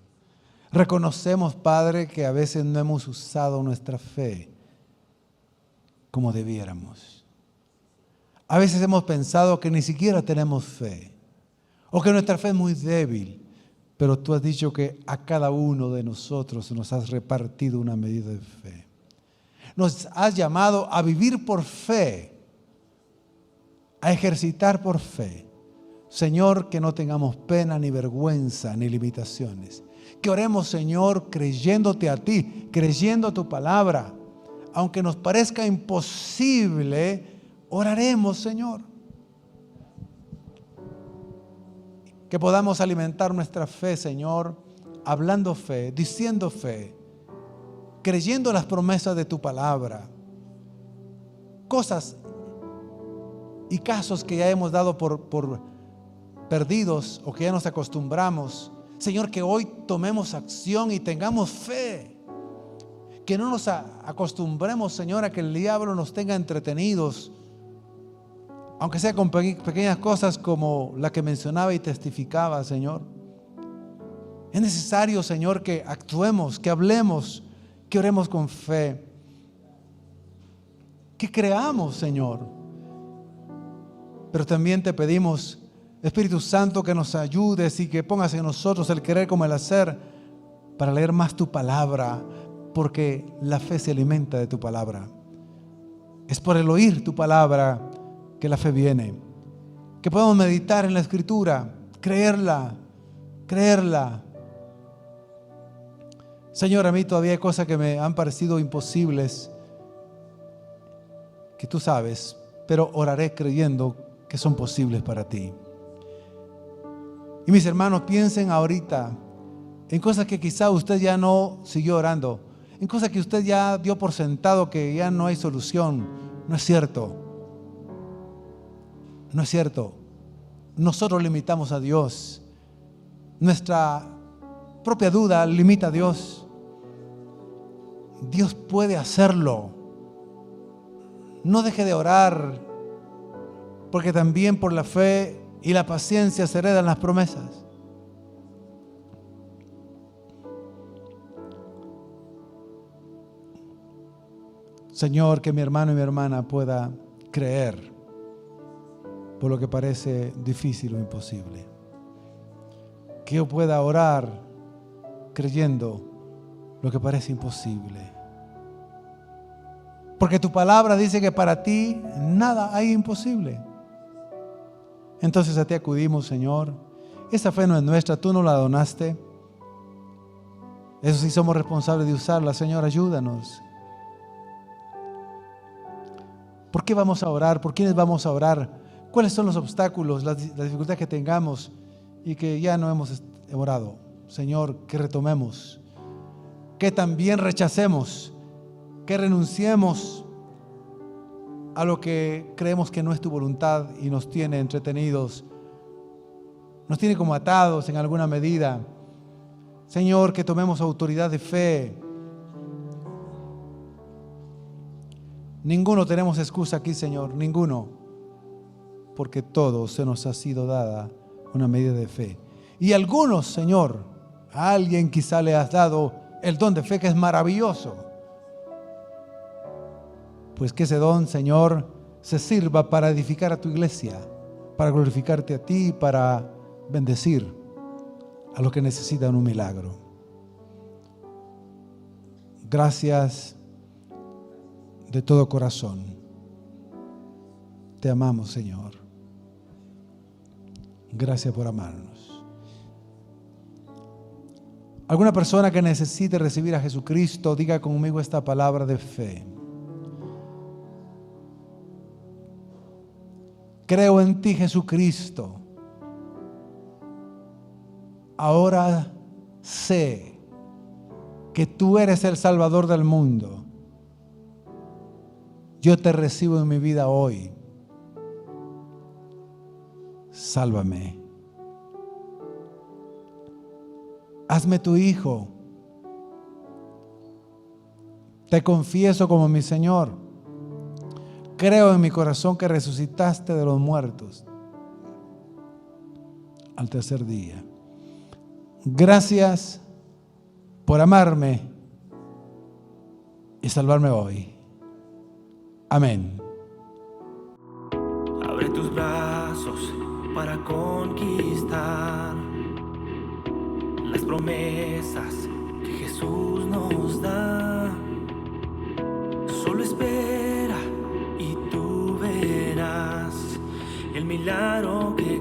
Reconocemos, Padre, que a veces no hemos usado nuestra fe como debiéramos. A veces hemos pensado que ni siquiera tenemos fe o que nuestra fe es muy débil, pero tú has dicho que a cada uno de nosotros nos has repartido una medida de fe. Nos has llamado a vivir por fe, a ejercitar por fe. Señor, que no tengamos pena ni vergüenza ni limitaciones. Que oremos, Señor, creyéndote a ti, creyendo tu palabra. Aunque nos parezca imposible, oraremos, Señor. Que podamos alimentar nuestra fe, Señor, hablando fe, diciendo fe, creyendo las promesas de tu palabra. Cosas y casos que ya hemos dado por perdidos o que ya nos acostumbramos. Señor, que hoy tomemos acción y tengamos fe. Que no nos acostumbremos, Señor, a que el diablo nos tenga entretenidos, aunque sea con pequeñas cosas como la que mencionaba y testificaba, Señor. Es necesario, Señor, que actuemos, que hablemos, que oremos con fe, que creamos, Señor. Pero también te pedimos, Espíritu Santo, que nos ayudes y que pongas en nosotros el querer como el hacer para leer más tu palabra, porque la fe se alimenta de tu palabra. Es por el oír tu palabra que la fe viene. Que podamos meditar en la Escritura, creerla. Señor, a mí todavía hay cosas que me han parecido imposibles, que tú sabes, pero oraré creyendo que son posibles para ti. Y mis hermanos, piensen ahorita en cosas que quizá usted ya no siguió orando, en cosas que usted ya dio por sentado que ya no hay solución. No es cierto. No es cierto. Nosotros limitamos a Dios. Nuestra propia duda limita a Dios. Dios puede hacerlo. No deje de orar, porque también por la fe y la paciencia se heredan las promesas. Señor, que mi hermano y mi hermana pueda creer por lo que parece difícil o imposible. Que yo pueda orar creyendo lo que parece imposible. Porque tu palabra dice que para ti nada hay imposible. Entonces a ti acudimos, Señor. Esa fe no es nuestra, tú no la donaste. Eso sí, somos responsables de usarla. Señor, ayúdanos. ¿Por qué vamos a orar? ¿Por quiénes vamos a orar? ¿Cuáles son los obstáculos, las dificultades que tengamos y que ya no hemos orado? Señor, que retomemos, que también rechacemos, que renunciemos a lo que creemos que no es tu voluntad y nos tiene entretenidos, nos tiene como atados en alguna medida. Señor, que tomemos autoridad de fe. Ninguno tenemos excusa aquí, Señor, ninguno, porque todos se nos ha sido dada una medida de fe. Y algunos, Señor, a alguien quizá le has dado el don de fe que es maravilloso. Pues que ese don, Señor, se sirva para edificar a tu iglesia, para glorificarte a ti, para bendecir a los que necesitan un milagro. Gracias de todo corazón. Te amamos, Señor. Gracias por amarnos. Alguna persona que necesite recibir a Jesucristo, diga conmigo esta palabra de fe. Creo en ti, Jesucristo. Ahora sé que tú eres el Salvador del mundo. Yo te recibo en mi vida hoy. Sálvame. Hazme tu hijo. Te confieso como mi Señor. Creo en mi corazón que resucitaste de los muertos al tercer día. Gracias por amarme y salvarme hoy. Amén. Abre tus brazos para conquistar las promesas que Jesús nos da. Solo espera y tú verás el milagro que